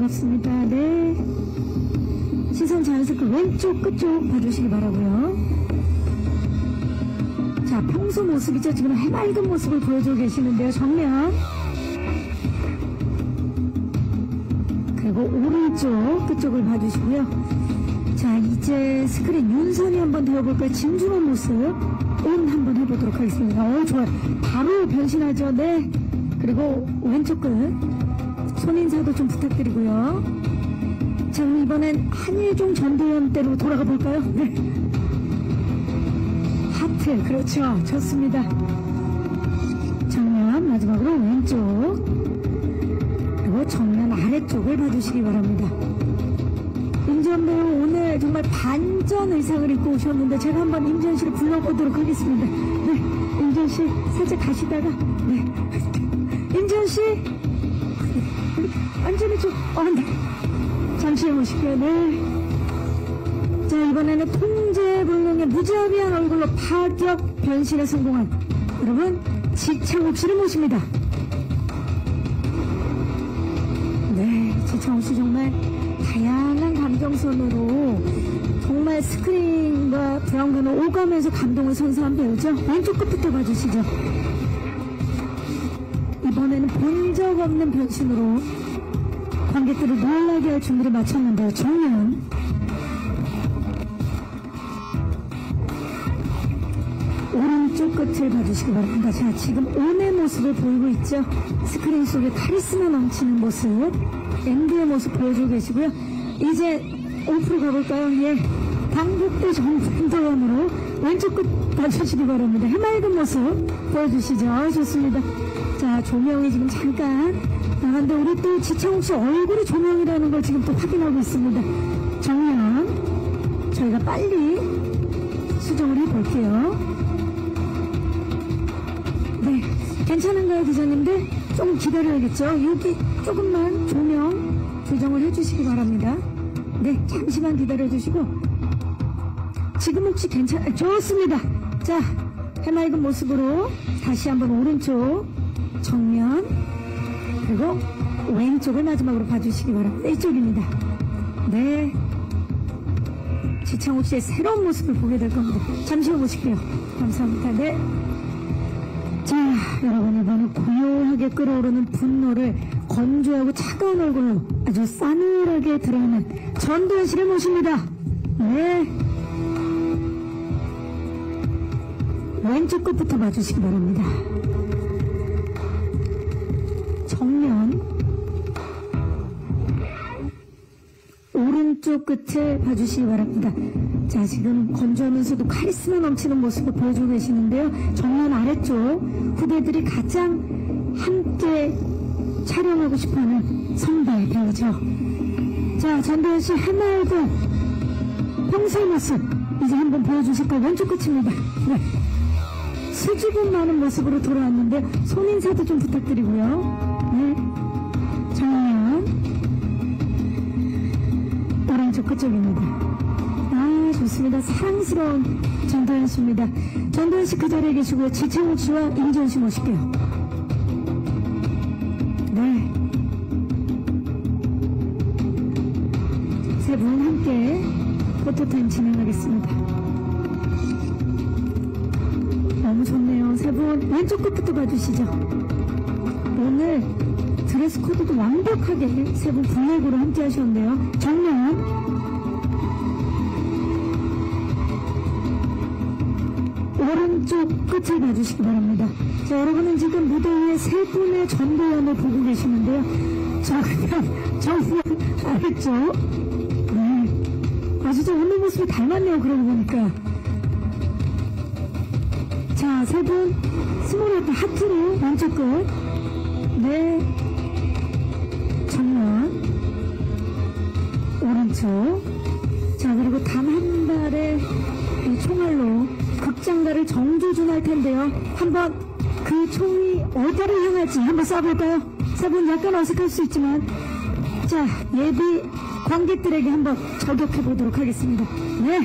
반갑습니다. 네. 시선 자연스럽게 왼쪽 끝쪽 봐주시기 바라고요. 자, 평소 모습이죠. 지금 해맑은 모습을 보여주고 계시는데요. 정면. 그리고 오른쪽 끝쪽을 봐주시고요. 자, 이제 스크린 윤선이 한번 되어볼까요? 진중한 모습 온 한번 해보도록 하겠습니다. 좋아요. 바로 변신하죠. 네. 그리고 왼쪽 끝 손인사도 좀 부탁드리고요. 자, 그럼 이번엔 한일종 전도연 때로 돌아가 볼까요? 네. 하트, 그렇죠. 좋습니다. 정면 마지막으로 왼쪽, 그리고 정면 아래쪽을 봐주시기 바랍니다. 임지연 배우 오늘 정말 반전 의상을 입고 오셨는데 제가 한번 임지연 씨를 불러보도록 하겠습니다. 네, 임지연 씨 살짝 가시다가, 네, 임지연 씨 완전히 좀 네. 잠시 해보실게요. 네. 자, 이번에는 통제불능의 무자비한 얼굴로 파격 변신에 성공한 여러분 지창욱 씨를 모십니다. 네, 지창욱 씨 정말 다양한 감정선으로 정말 스크린과 브라운관을 오가면서 감동을 선사한 배우죠. 왼쪽 끝부터 봐주시죠. 이번에는 본 적 없는 변신으로 관객들을 놀라게 할 준비를 마쳤는데요. 정면 오른쪽 끝을 봐주시기 바랍니다. 자, 지금 온의 모습을 보이고 있죠. 스크린 속에 카리스마 넘치는 모습, MD의 모습 보여주고 계시고요. 이제 오프로 가볼까요? 예, 방북대 정도원으로 왼쪽 끝 봐주시기 바랍니다. 해맑은 모습 보여주시죠. 좋습니다. 자, 조명이 지금 잠깐 나간데 우리 또 지창욱 씨 얼굴이 조명이라는 걸 지금 또 확인하고 있습니다. 정면 저희가 빨리 수정을 해볼게요. 네, 괜찮은가요, 기자님들? 좀 기다려야겠죠? 여기 조금만 조명 조정을 해주시기 바랍니다. 네, 잠시만 기다려주시고. 지금 혹시 좋습니다. 자, 해맑은 모습으로 다시 한번 오른쪽 정면, 그리고 왼쪽을 마지막으로 봐주시기 바랍니다. 이쪽입니다. 네, 지창욱 씨의 새로운 모습을 보게 될 겁니다. 잠시 후 보실게요. 감사합니다. 네. 자, 여러분, 이번에 고요하게 끓어오르는 분노를 건조하고 차가운 얼굴로 아주 싸늘하게 드러내는 전도연 씨를 모십니다. 네. 왼쪽 끝부터 봐주시기 바랍니다. 정면 오른쪽 끝을 봐주시기 바랍니다. 자, 지금 건조하면서도 카리스마 넘치는 모습을 보여주고 계시는데요. 정면 아래쪽 후배들이 가장 함께 촬영하고 싶어하는 선배 배우죠. 자, 전도연 씨 해맑은 평소의 모습 이제 한번 보여주실까요? 왼쪽 끝입니다. 네. 수줍음 많은 모습으로 돌아왔는데 손인사도 좀 부탁드리고요. 네. 정면 오른쪽 끝쪽입니다. 아, 좋습니다. 사랑스러운 전도연 씨입니다. 전도연 씨 그 자리에 계시고요. 지창욱 씨와 임지연 씨 모실게요. 네. 세 분 함께 포토타임 진행하겠습니다. 너무 좋네요. 세 분 왼쪽 끝부터 봐주시죠. 오늘 드레스 코드도 완벽하게 세 분 블랙으로 함께 하셨네요. 정면 오른쪽 끝을 봐주시기 바랍니다. 자, 여러분은 지금 무대 위에 세 분의 전도연을 보고 계시는데요. 자, 그냥 정면 아래쪽. 네. 아, 진짜 오늘 모습이 닮았네요. 그러고 보니까. 자, 세 분 스몰하트 하트로 왼쪽 끝. 네. 정면 오른쪽. 자, 그리고 단 한 발의 총알로 극장가를 정조준할 텐데요. 한번 그 총이 어디를 향할지 한번 쏴볼까요? 세 분 약간 어색할 수 있지만, 자, 예비 관객들에게 한번 저격해 보도록 하겠습니다. 네.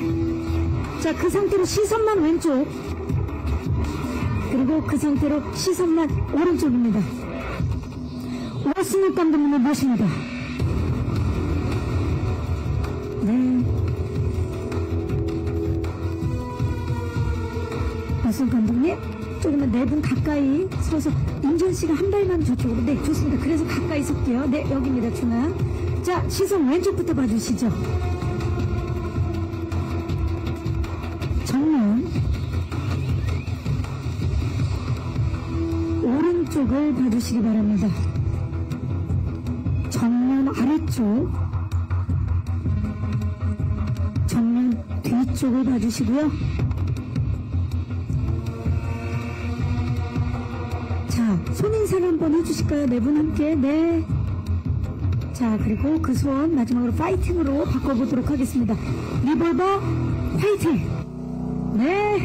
자, 그 상태로 시선만 왼쪽, 그리고 그 상태로 시선만 오른쪽입니다. 오승욱 감독님을 모십니다. 네. 마순 감독님, 조금만 네 분 가까이 서서, 임지연 씨가 한 발만 저쪽으로. 네, 좋습니다. 그래서 가까이 설게요. 네, 여기입니다, 중앙. 자, 시선 왼쪽부터 봐주시죠. 정면. 오른쪽을 봐주시기 바랍니다. 정면 아래쪽. 정면 뒤쪽을 봐주시고요. 자, 손 인사를 한번 해주실까요? 네 분 함께. 네. 자, 그리고 그 손 마지막으로 파이팅으로 바꿔보도록 하겠습니다. 리볼버 파이팅! 네.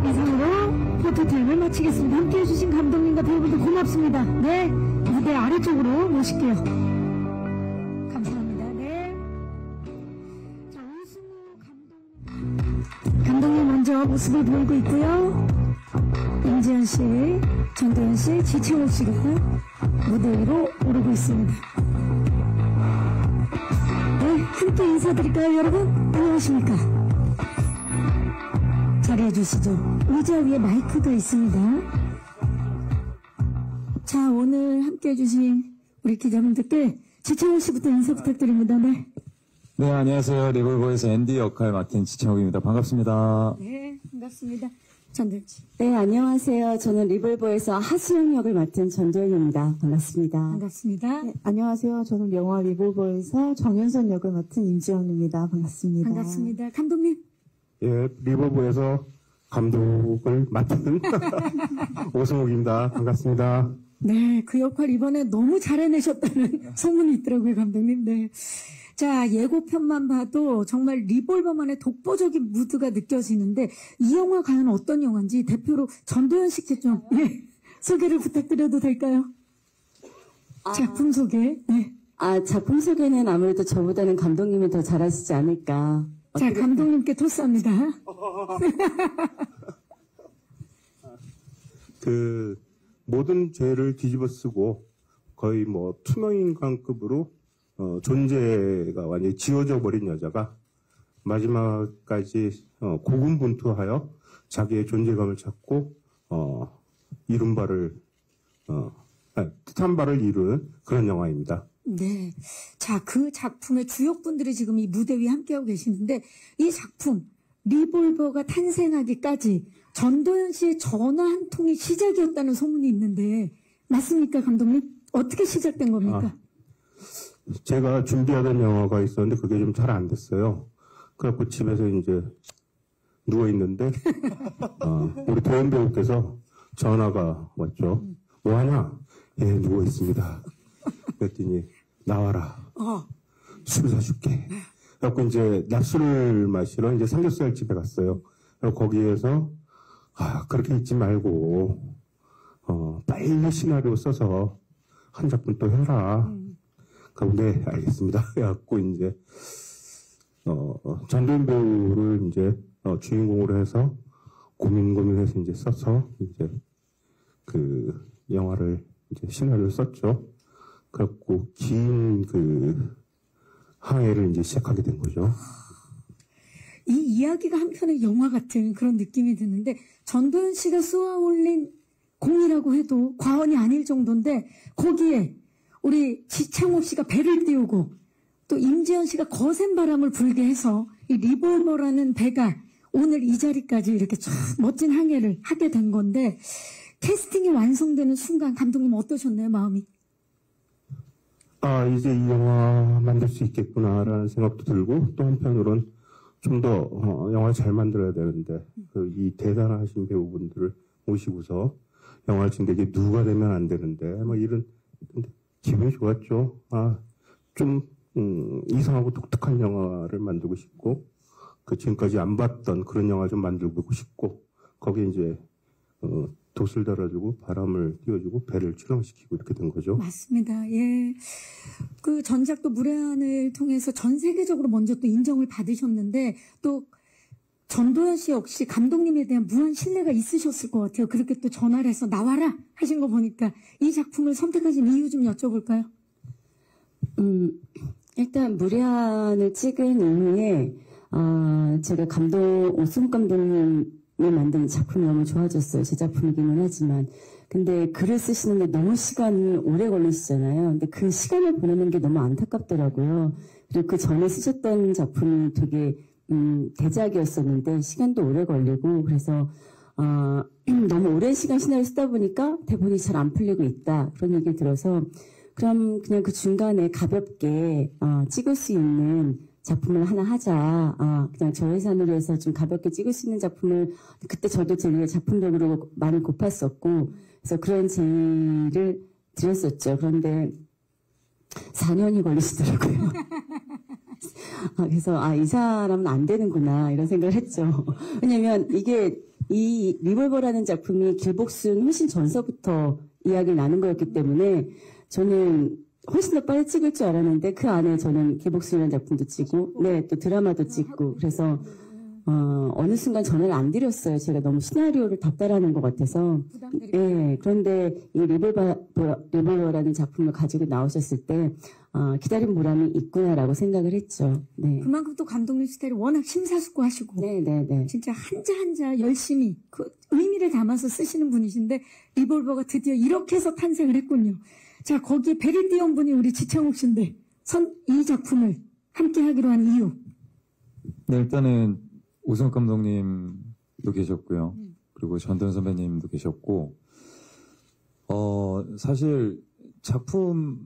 이상으로 포토타임을 마치겠습니다. 함께 해주신 감독님과 배우분들 고맙습니다. 네. 무대 아래쪽으로 모실게요. 감사합니다. 네. 자, 오승우 감독님 먼저 모습을 보이고 있고요. 임지연 씨, 전도연 씨, 지채호 씨가 무대 위로 오르고 있습니다. 네, 함께 인사드릴까요, 여러분? 안녕하십니까? 자리해 주시죠. 의자 위에 마이크가 있습니다. 자, 오늘 함께 해주신 우리 기자분들께 지채호 씨부터 인사 부탁드립니다. 네. 네, 안녕하세요. 리볼버에서 앤디 역할 맡은 지창욱입니다. 반갑습니다. 네, 반갑습니다. 전도연 씨. 네, 안녕하세요. 저는 리볼버에서 하수영 역을 맡은 전도연입니다. 반갑습니다. 반갑습니다. 네, 안녕하세요. 저는 영화 리볼버에서 정연선 역을 맡은 임지연입니다. 반갑습니다. 반갑습니다. 감독님. 예, 리볼버에서 감독을 맡은 오승욱입니다. 반갑습니다. 네, 그 역할 이번에 너무 잘 해내셨다는 소문이 있더라고요, 감독님. 네. 자, 예고편만 봐도 정말 리볼버만의 독보적인 무드가 느껴지는데 이 영화 과연 어떤 영화인지 대표로 전도연 씨께 좀 소개를 부탁드려도 될까요? 작품 소개. 네. 작품 소개는 아무래도 저보다는 감독님이 더 잘하시지 않을까. 자, 감독님께 토스합니다. 그 모든 죄를 뒤집어 쓰고 거의 뭐 투명인간급으로 존재가 완전히 지워져 버린 여자가 마지막까지 고군분투하여 자기의 존재감을 찾고 이룬 바를 뜻한 바를 이룬 그런 영화입니다. 네. 자, 그 작품의 주역분들이 지금 이 무대 위에 함께하고 계시는데 이 작품 리볼버가 탄생하기까지 전도연 씨의 전화 한 통이 시작이었다는 소문이 있는데 맞습니까, 감독님? 어떻게 시작된 겁니까? 제가 준비하던 영화가 있었는데 그게 좀 잘 안 됐어요. 그래갖고 집에서 이제 누워 있는데 우리 도연 배우께서 전화가 왔죠. 뭐 하냐? 예, 누워 있습니다. 그랬더니 나와라. 술 사줄게. 그래갖고 이제 낮술을 마시러 이제 삼겹살 집에 갔어요. 그리고 거기에서 그렇게 있지 말고 빨리 시나리오 써서 한 작품 또 해라. 그럼 네, 알겠습니다. 해갖고 이제 전도연 배우를 이제 주인공으로 해서 고민해서 이제 써서 이제 그 영화를 이제 시나리오를 썼죠. 그래갖고 긴 그 항해를 이제 시작하게 된 거죠. 이 이야기가 한편의 영화 같은 그런 느낌이 드는데 전도연 씨가 쏘아 올린 공이라고 해도 과언이 아닐 정도인데 거기에 우리 지창욱 씨가 배를 띄우고 또 임지연 씨가 거센 바람을 불게 해서 이 리볼버라는 배가 오늘 이 자리까지 이렇게 참 멋진 항해를 하게 된 건데 캐스팅이 완성되는 순간 감독님 어떠셨나요, 마음이? 이제 이 영화 만들 수 있겠구나라는 생각도 들고 또 한편으론 좀 더 영화를 잘 만들어야 되는데 이 대단하신 배우분들을 모시고서 영화를 찍는데 이게 누가 되면 안 되는데 뭐 이런 기분이 좋았죠. 좀 이상하고 독특한 영화를 만들고 싶고 그 지금까지 안 봤던 그런 영화 좀 만들고 싶고 거기에 이제 돛을 달아주고 바람을 띄워주고 배를 출항시키고 이렇게 된 거죠. 맞습니다. 예. 그 전작도 무례한을 통해서 전 세계적으로 먼저 또 인정을 받으셨는데 또 전도연 씨 역시 감독님에 대한 무한 신뢰가 있으셨을 것 같아요. 그렇게 또 전화를 해서 나와라 하신 거 보니까 이 작품을 선택하신 이유 좀 여쭤볼까요? 일단 무례한을 찍은 이후에 제가 오승 감독님이 만든 작품이 너무 좋아졌어요. 제 작품이기는 하지만. 근데 글을 쓰시는데 너무 시간이 오래 걸리시잖아요. 근데 그 시간을 보내는 게 너무 안타깝더라고요. 그리고 그 전에 쓰셨던 작품이 되게 대작이었었는데 시간도 오래 걸리고 그래서 너무 오랜 시간 시나리오 쓰다 보니까 대본이 잘 안 풀리고 있다. 그런 얘기를 들어서 그럼 그냥 그 중간에 가볍게 찍을 수 있는 작품을 하나 하자. 그냥 저예산으로 해서 좀 가볍게 찍을 수 있는 작품을 그때 저도 제일 작품적으로 많이 고팠었고 그래서 그런 제의를 드렸었죠. 그런데 4년이 걸리시더라고요. 그래서 이 사람은 안 되는구나 이런 생각을 했죠. 왜냐면 이 리볼버라는 작품이 길복순 훨씬 전서부터 이야기를 나눈 거였기 때문에 저는 훨씬 더 빨리 찍을 줄 알았는데 그 안에 저는 길복순이라는 작품도 찍고 또 드라마도 찍고 그래서 어느 순간 전화를 안 드렸어요. 제가 너무 시나리오를 닥달하는 것 같아서. 그런데 이 리볼버라는 작품을 가지고 나오셨을 때 기다린 보람이 있구나라고 생각을 했죠. 네. 그만큼 또 감독님 스타일이 워낙 심사숙고하시고 네. 진짜 한자 한자 열심히 그 의미를 담아서 쓰시는 분이신데 리볼버가 드디어 이렇게 해서 탄생을 했군요. 자, 거기에 베릴디언 분이 우리 지창욱 씨인데 이 작품을 함께 하기로 한 이유. 네, 일단은 오승욱 감독님도 계셨고요. 그리고 전도연 선배님도 계셨고, 사실 작품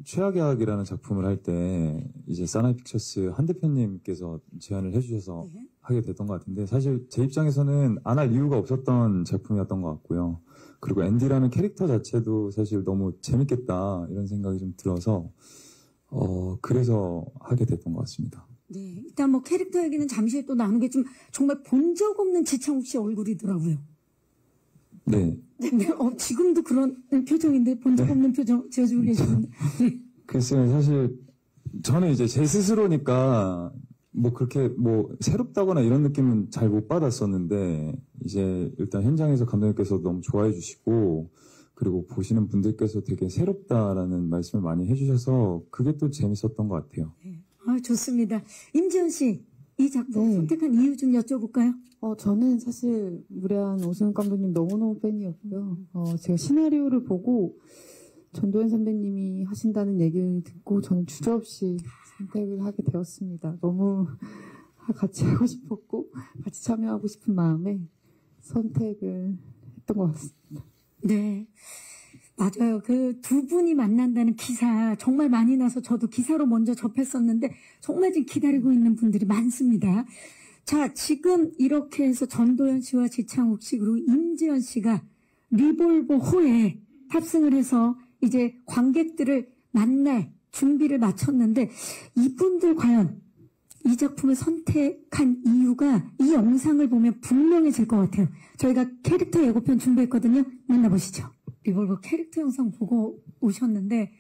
최악의 악이라는 작품을 할 때 이제 사나이픽처스 한 대표님께서 제안을 해주셔서 하게 됐던 것 같은데 사실 제 입장에서는 안 할 이유가 없었던 작품이었던 것 같고요. 그리고 앤디라는 캐릭터 자체도 사실 너무 재밌겠다 이런 생각이 좀 들어서 그래서 하게 됐던 것 같습니다. 네, 일단 뭐 캐릭터 얘기는 잠시 후에 또 나누겠지만 정말 본 적 없는 지창욱 씨 얼굴이더라고요. 네. 지금도 그런 표정인데 본 적 없는 표정 지어주고 계시는데. 네. 글쎄요, 사실 저는 이제 제 스스로니까 뭐 그렇게 뭐 새롭다거나 이런 느낌은 잘 못 받았었는데 이제 일단 현장에서 감독님께서 너무 좋아해 주시고 그리고 보시는 분들께서 되게 새롭다라는 말씀을 많이 해주셔서 그게 또 재밌었던 것 같아요. 네. 좋습니다. 임지연 씨, 이 작품 선택한 이유 좀 여쭤볼까요? 저는 사실 무례한 오승훈 감독님 너무너무 팬이었고요. 제가 시나리오를 보고 전도연 선배님이 하신다는 얘기를 듣고 저는 주저없이 선택을 하게 되었습니다. 너무 같이 하고 싶었고 같이 참여하고 싶은 마음에 선택을 했던 것 같습니다. 네, 맞아요. 그 두 분이 만난다는 기사 정말 많이 나서 저도 기사로 먼저 접했었는데 정말 지금 기다리고 있는 분들이 많습니다. 자, 지금 이렇게 해서 전도연 씨와 지창욱 씨 그리고 임지연 씨가 리볼버 호에 탑승을 해서 이제 관객들을 만날 준비를 마쳤는데 이분들 과연 이 작품을 선택한 이유가 이 영상을 보면 분명해질 것 같아요. 저희가 캐릭터 예고편 준비했거든요. 만나보시죠. 리볼버 캐릭터 영상 보고 오셨는데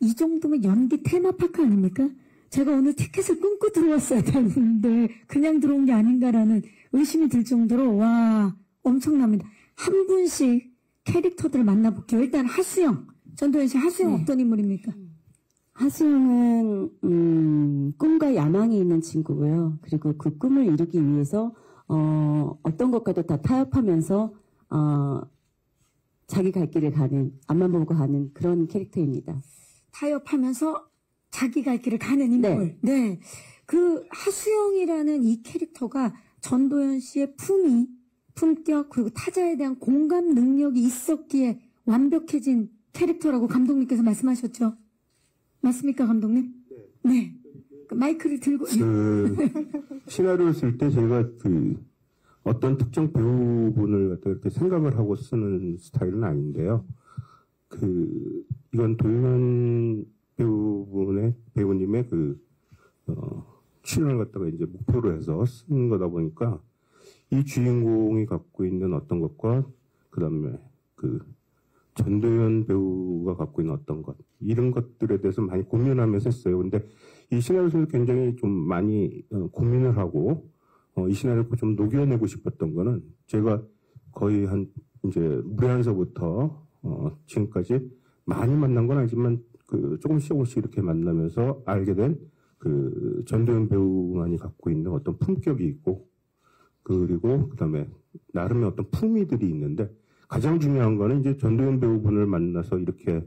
이 정도면 연기 테마파크 아닙니까? 제가 오늘 티켓을 끊고 들어왔어야 되는데 그냥 들어온 게 아닌가라는 의심이 들 정도로 와 엄청납니다. 한 분씩 캐릭터들을 만나볼게요. 일단 하수영. 전도연 씨 하수영 어떤 인물입니까? 하수영은 꿈과 야망이 있는 친구고요. 그리고 그 꿈을 이루기 위해서 어떤 것과도 다 타협하면서 자기 갈 길을 가는 앞만 보고 가는 그런 캐릭터입니다. 타협하면서 자기 갈 길을 가는 인물. 네. 그 하수영이라는 이 캐릭터가 전도연 씨의 품격 그리고 타자에 대한 공감 능력이 있었기에 완벽해진 캐릭터라고 감독님께서 말씀하셨죠. 맞습니까, 감독님? 네. 그 마이크를 들고. 시나리오를 쓸 때 제가 어떤 특정 배우분을 갖다 이렇게 생각을 하고 쓰는 스타일은 아닌데요. 이건 도윤 배우님의 출연을 갖다가 이제 목표로 해서 쓴 거다 보니까 이 주인공이 갖고 있는 어떤 것과 그 다음에 전도연 배우가 갖고 있는 어떤 것 이런 것들에 대해서 많이 고민하면서 했어요. 근데 이 시나리오에서 굉장히 좀 많이 고민을 하고 이 시나리오를 좀 녹여내고 싶었던 거는 제가 거의 이제 무례한서부터 지금까지 많이 만난 건 아니지만 조금씩 이렇게 만나면서 알게 된 전도연 배우만이 갖고 있는 어떤 품격이 있고, 그리고 그다음에 나름의 어떤 품위들이 있는데, 가장 중요한 거는 이제 전도연 배우분을 만나서 이렇게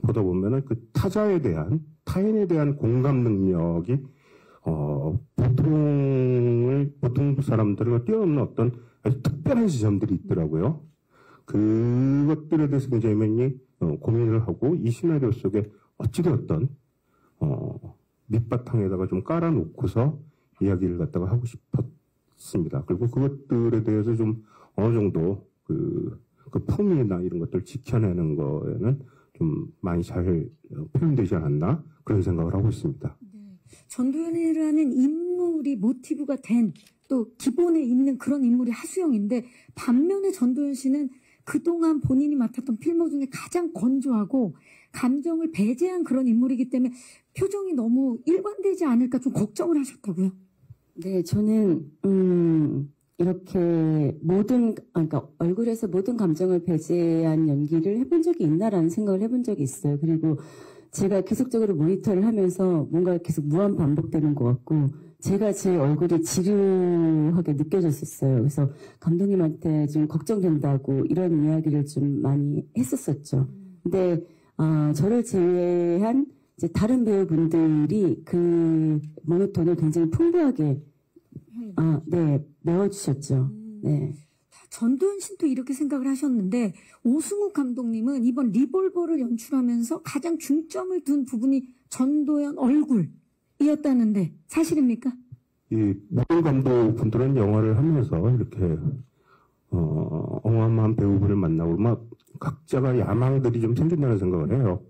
보다 보면은 그 타인에 대한 공감 능력이 보통 사람들과 뛰어넘는 어떤 아주 특별한 지점들이 있더라고요. 그것들에 대해서 굉장히 많이 고민을 하고, 이 시나리오 속에 어찌되었던 밑바탕에다가 좀 깔아놓고서 이야기를 갖다가 하고 싶었습니다. 그리고 그것들에 대해서 좀 어느 정도 그 품위나 이런 것들 지켜내는 거에는 좀 많이 잘 표현되지 않았나, 그런 생각을 하고 있습니다. 전도연이라는 인물이 모티브가 된, 또 기본에 있는 그런 인물이 하수영인데, 반면에 전도연 씨는 그동안 본인이 맡았던 필모 중에 가장 건조하고 감정을 배제한 그런 인물이기 때문에 표정이 너무 일관되지 않을까 좀 걱정을 하셨다고요? 네, 저는 이렇게 그러니까 얼굴에서 모든 감정을 배제한 연기를 해본 적이 있나라는 생각을 해본 적이 있어요. 그리고 제가 계속적으로 모니터를 하면서 뭔가 계속 무한 반복되는 것 같고, 제가 제 얼굴이 지루하게 느껴졌었어요. 그래서 감독님한테 좀 걱정된다고 이런 이야기를 좀 많이 했었었죠. 근데 저를 제외한 이제 다른 배우분들이 그 모노톤을 굉장히 풍부하게 메워주셨죠. 네. 전도연 씨도 이렇게 생각을 하셨는데, 오승욱 감독님은 이번 리볼버를 연출하면서 가장 중점을 둔 부분이 전도연 얼굴이었다는데 사실입니까? 이 모든 감독분들은 영화를 하면서 이렇게 어마어마한 배우분을 만나고 막 각자가 야망들이 좀 생긴다는 생각을 해요.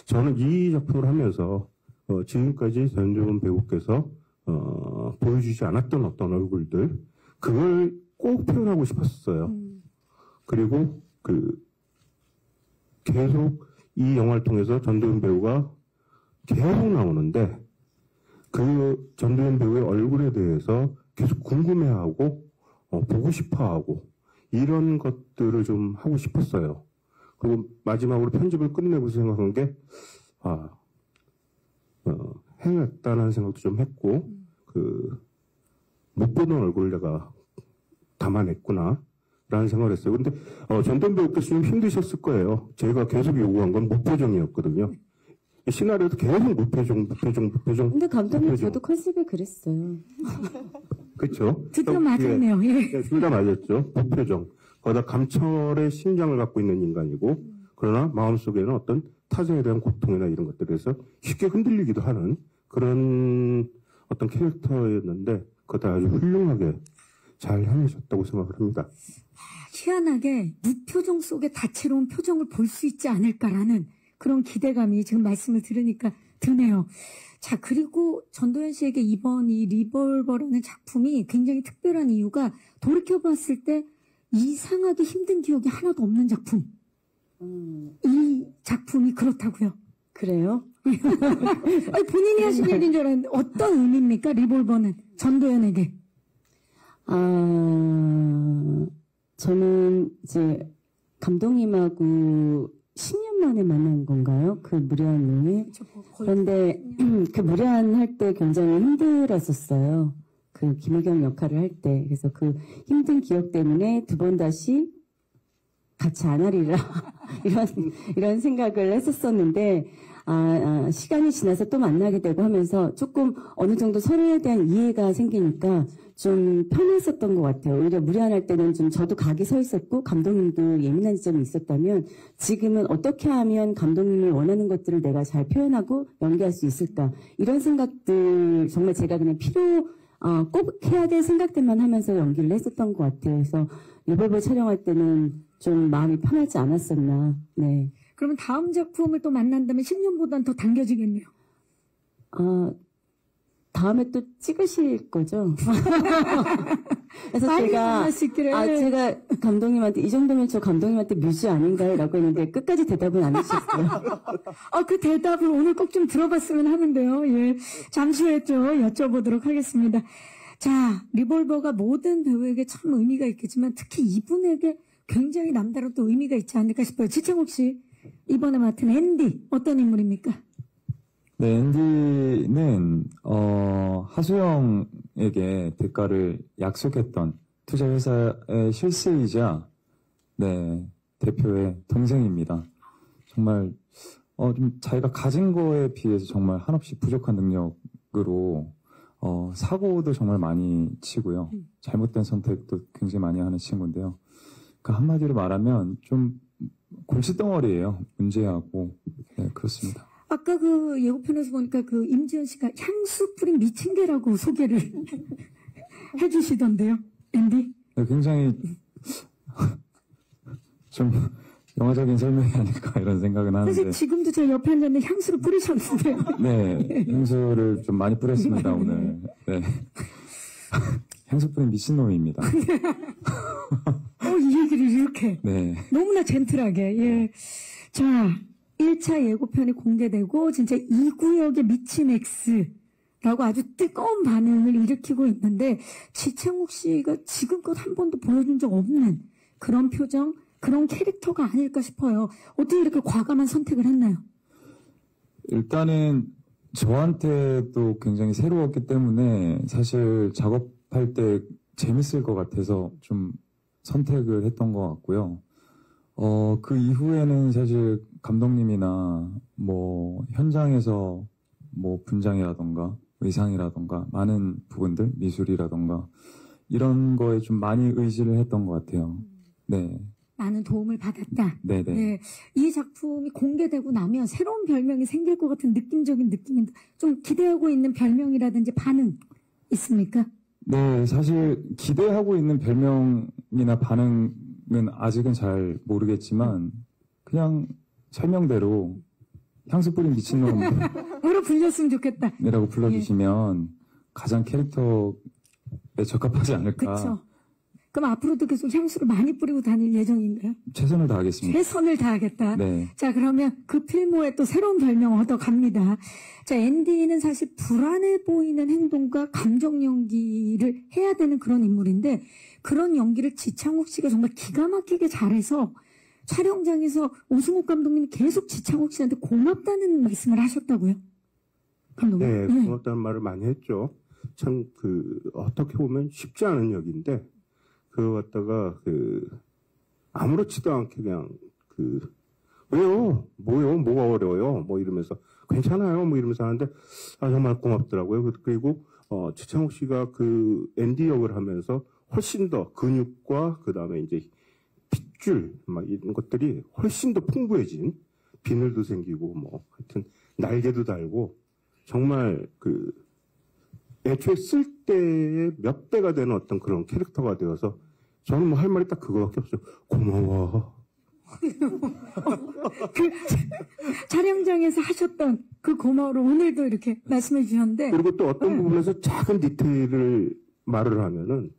저는 이 작품을 하면서 지금까지 전도연 배우께서 보여주지 않았던 어떤 얼굴들, 그걸 꼭 표현하고 싶었어요. 그리고 계속 이 영화를 통해서 전도연 배우가 계속 나오는데, 그 전도연 배우의 얼굴에 대해서 계속 궁금해하고 보고 싶어하고 이런 것들을 좀 하고 싶었어요. 그리고 마지막으로 편집을 끝내고 생각한 게 행했다는 생각도 좀 했고, 못 보던 얼굴을 내가 담아냈구나 라는 생각을 했어요. 근데 전도연 배우께서 좀 힘드셨을 거예요. 제가 계속 요구한 건 무표정이었거든요. 시나리오도 계속 무표정. 근데 감독님 저도 컨셉에 그랬어요. 그렇죠. 드디어 맞았네요. 예. 둘 다 맞았죠. 무표정. 거기다 감철의 심장을 갖고 있는 인간이고, 그러나 마음속에는 어떤 타자에 대한 고통이나 이런 것들에서 쉽게 흔들리기도 하는 그런 어떤 캐릭터였는데, 그것도 아주 훌륭하게 잘 해내셨다고 생각을 합니다. 희한하게 무표정 속에 다채로운 표정을 볼 수 있지 않을까라는 그런 기대감이 지금 말씀을 들으니까 드네요. 자, 그리고 전도연 씨에게 이번 이 리볼버라는 작품이 굉장히 특별한 이유가, 돌이켜봤을 때 이상하게 힘든 기억이 하나도 없는 작품. 이 작품이 그렇다고요. 그래요? 아니, 본인이 하신 얘기인 줄 알았는데 어떤 의미입니까? 리볼버는 전도연에게. 저는 이제 감독님하고 10년 만에 만난 건가요? 그 무례한 이후에. 그런데 그 무례한 할 때 굉장히 힘들었었어요. 그 김혜경 역할을 할 때. 그래서 그 힘든 기억 때문에 두 번 다시 같이 안 하리라 이런 생각을 했었었는데, 시간이 지나서 또 만나게 되고 하면서 조금 어느 정도 서로에 대한 이해가 생기니까 좀 편했었던 것 같아요. 오히려 무례할 때는 좀 저도 각이 서 있었고 감독님도 예민한 지점이 있었다면, 지금은 어떻게 하면 감독님이 원하는 것들을 내가 잘 표현하고 연기할 수 있을까, 이런 생각들 정말 제가 그냥 꼭 해야 될 생각들만 하면서 연기를 했었던 것 같아요. 그래서 리볼버 촬영할 때는 좀 마음이 편하지 않았었나. 네. 그러면 다음 작품을 또 만난다면 10년보다는 더 당겨지겠네요. 다음에 또 찍으실 거죠? 그래서 빨리 제가 만날 수 있기를. 제가 감독님한테 이 정도면 저 감독님한테 뮤즈 아닌가요? 라고 했는데 끝까지 대답은 안 해주셨어요. 그 대답을 오늘 꼭 좀 들어봤으면 하는데요. 예. 잠시 후에 좀 여쭤보도록 하겠습니다. 자, 리볼버가 모든 배우에게 참 의미가 있겠지만 특히 이분에게 굉장히 남다른 또 의미가 있지 않을까 싶어요. 지창욱 씨, 이번에 맡은 앤디 어떤 인물입니까? 네, 앤디는 하수영에게 대가를 약속했던 투자회사의 실세이자 네, 대표의 동생입니다. 정말 좀 자기가 가진 거에 비해서 정말 한없이 부족한 능력으로 사고도 정말 많이 치고요. 잘못된 선택도 굉장히 많이 하는 친구인데요. 그 한마디로 말하면 좀 골칫덩어리예요. 문제하고 네, 그렇습니다. 아까 그 예고편에서 보니까 그 임지연 씨가 향수 뿌린 미친 개라고 소개를 해주시던데요, 앤디? 네, 굉장히 좀 영화적인 설명이 아닐까 이런 생각은 하는데. 사실 지금도 저 옆에 앉았는데 향수를 뿌리셨는데요. 네, 향수를 좀 많이 뿌렸습니다 오늘. 네. 향수 뿌린 미친놈입니다. 이 얘기를 이렇게. 네. 너무나 젠틀하게, 예. 자, 1차 예고편이 공개되고, 진짜 이 구역의 미친 X라고 아주 뜨거운 반응을 일으키고 있는데, 지창욱 씨가 지금껏 한 번도 보여준 적 없는 그런 표정, 그런 캐릭터가 아닐까 싶어요. 어떻게 이렇게 과감한 선택을 했나요? 일단은 저한테도 굉장히 새로웠기 때문에 사실 작업할 때 재밌을 것 같아서 좀 선택을 했던 것 같고요. 그 이후에는 사실 감독님이나 뭐 현장에서 뭐 분장이라던가 의상이라던가 많은 부분들, 미술이라던가 이런 거에 좀 많이 의지를 했던 것 같아요. 네. 많은 도움을 받았다. 네네. 네. 이 작품이 공개되고 나면 새로운 별명이 생길 것 같은 느낌적인 느낌인데, 좀 기대하고 있는 별명이라든지 반응 있습니까? 네, 사실 기대하고 있는 별명이나 반응은 아직은 잘 모르겠지만 그냥 설명대로 향수 뿌린 미친놈이라고 불렸으면 좋겠다. 불러주시면 가장 캐릭터에 적합하지 않을까. 그렇죠. 그럼 앞으로도 계속 향수를 많이 뿌리고 다닐 예정인가요? 최선을 다하겠습니다. 최선을 다하겠다. 네. 자, 그러면 그 필모에 또 새로운 별명 얻어갑니다. 자, 앤디는 사실 불안해 보이는 행동과 감정 연기를 해야 되는 그런 인물인데, 그런 연기를 지창욱 씨가 정말 기가 막히게 잘해서 촬영장에서 오승욱 감독님이 계속 지창욱 씨한테 고맙다는 말씀을 하셨다고요? 감독님? 네, 고맙다는 말을 많이 했죠. 참, 어떻게 보면 쉽지 않은 역인데, 그거 갖다가, 아무렇지도 않게 그냥, 왜요? 뭐요? 뭐가 어려워요? 뭐 이러면서, 괜찮아요? 뭐 이러면서 하는데, 정말 고맙더라고요. 그리고, 지창욱 씨가 앤디 역을 하면서 훨씬 더 근육과, 그 다음에 이제, 핏줄, 막 이런 것들이 훨씬 더 풍부해진, 비늘도 생기고, 뭐, 하여튼, 날개도 달고, 정말 애초에 쓸 때의 몇 배가 되는 어떤 그런 캐릭터가 되어서 저는 뭐 할 말이 딱 그거밖에 없어요. 고마워. 촬영장에서 하셨던 그 고마워를 오늘도 이렇게 말씀해 주셨는데. 그리고 또 어떤 부분에서 작은 디테일을 말을 하면은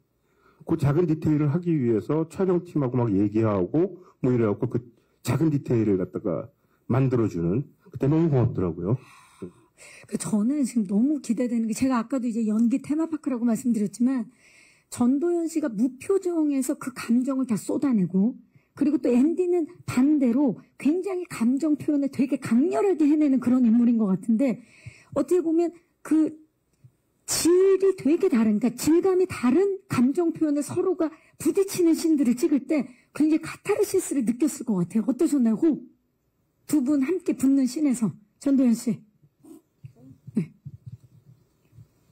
그 작은 디테일을 하기 위해서 촬영팀하고 막 얘기하고 뭐 이래갖고 그 작은 디테일을 갖다가 만들어주는 그때 너무 고맙더라고요. 저는 지금 너무 기대되는 게, 제가 아까도 이제 연기 테마파크라고 말씀드렸지만, 전도연 씨가 무표정에서 그 감정을 다 쏟아내고, 그리고 또 앤디는 반대로 굉장히 감정 표현을 되게 강렬하게 해내는 그런 인물인 것 같은데, 어떻게 보면 그 질이 되게 다른, 그러니까 질감이 다른 감정 표현을 서로가 부딪히는 씬들을 찍을 때 굉장히 카타르시스를 느꼈을 것 같아요. 어떠셨나요? 두 분 함께 붙는 씬에서. 전도연 씨.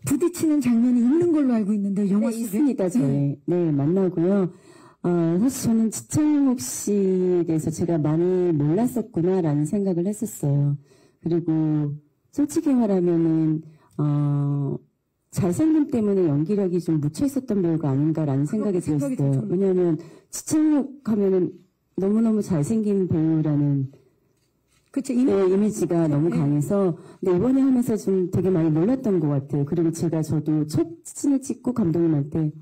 부딪히는 장면이 있는 걸로 알고 있는데, 영화 속에? 있습니다, 저희. 네, 만나고요. 사실 저는 지창욱 씨에 대해서 제가 많이 몰랐었구나라는 생각을 했었어요. 그리고 솔직히 말하면은, 잘생김 때문에 연기력이 좀 묻혀 있었던 배우가 아닌가라는 생각이 들었어요. 왜냐하면 지창욱 하면은 너무너무 잘생긴 배우라는 그쵸, 이미지가 너무 강해서, 근데 이번에 하면서 좀 되게 많이 놀랐던 것 같아요. 그리고 저도 첫 씬을 찍고 감독님한테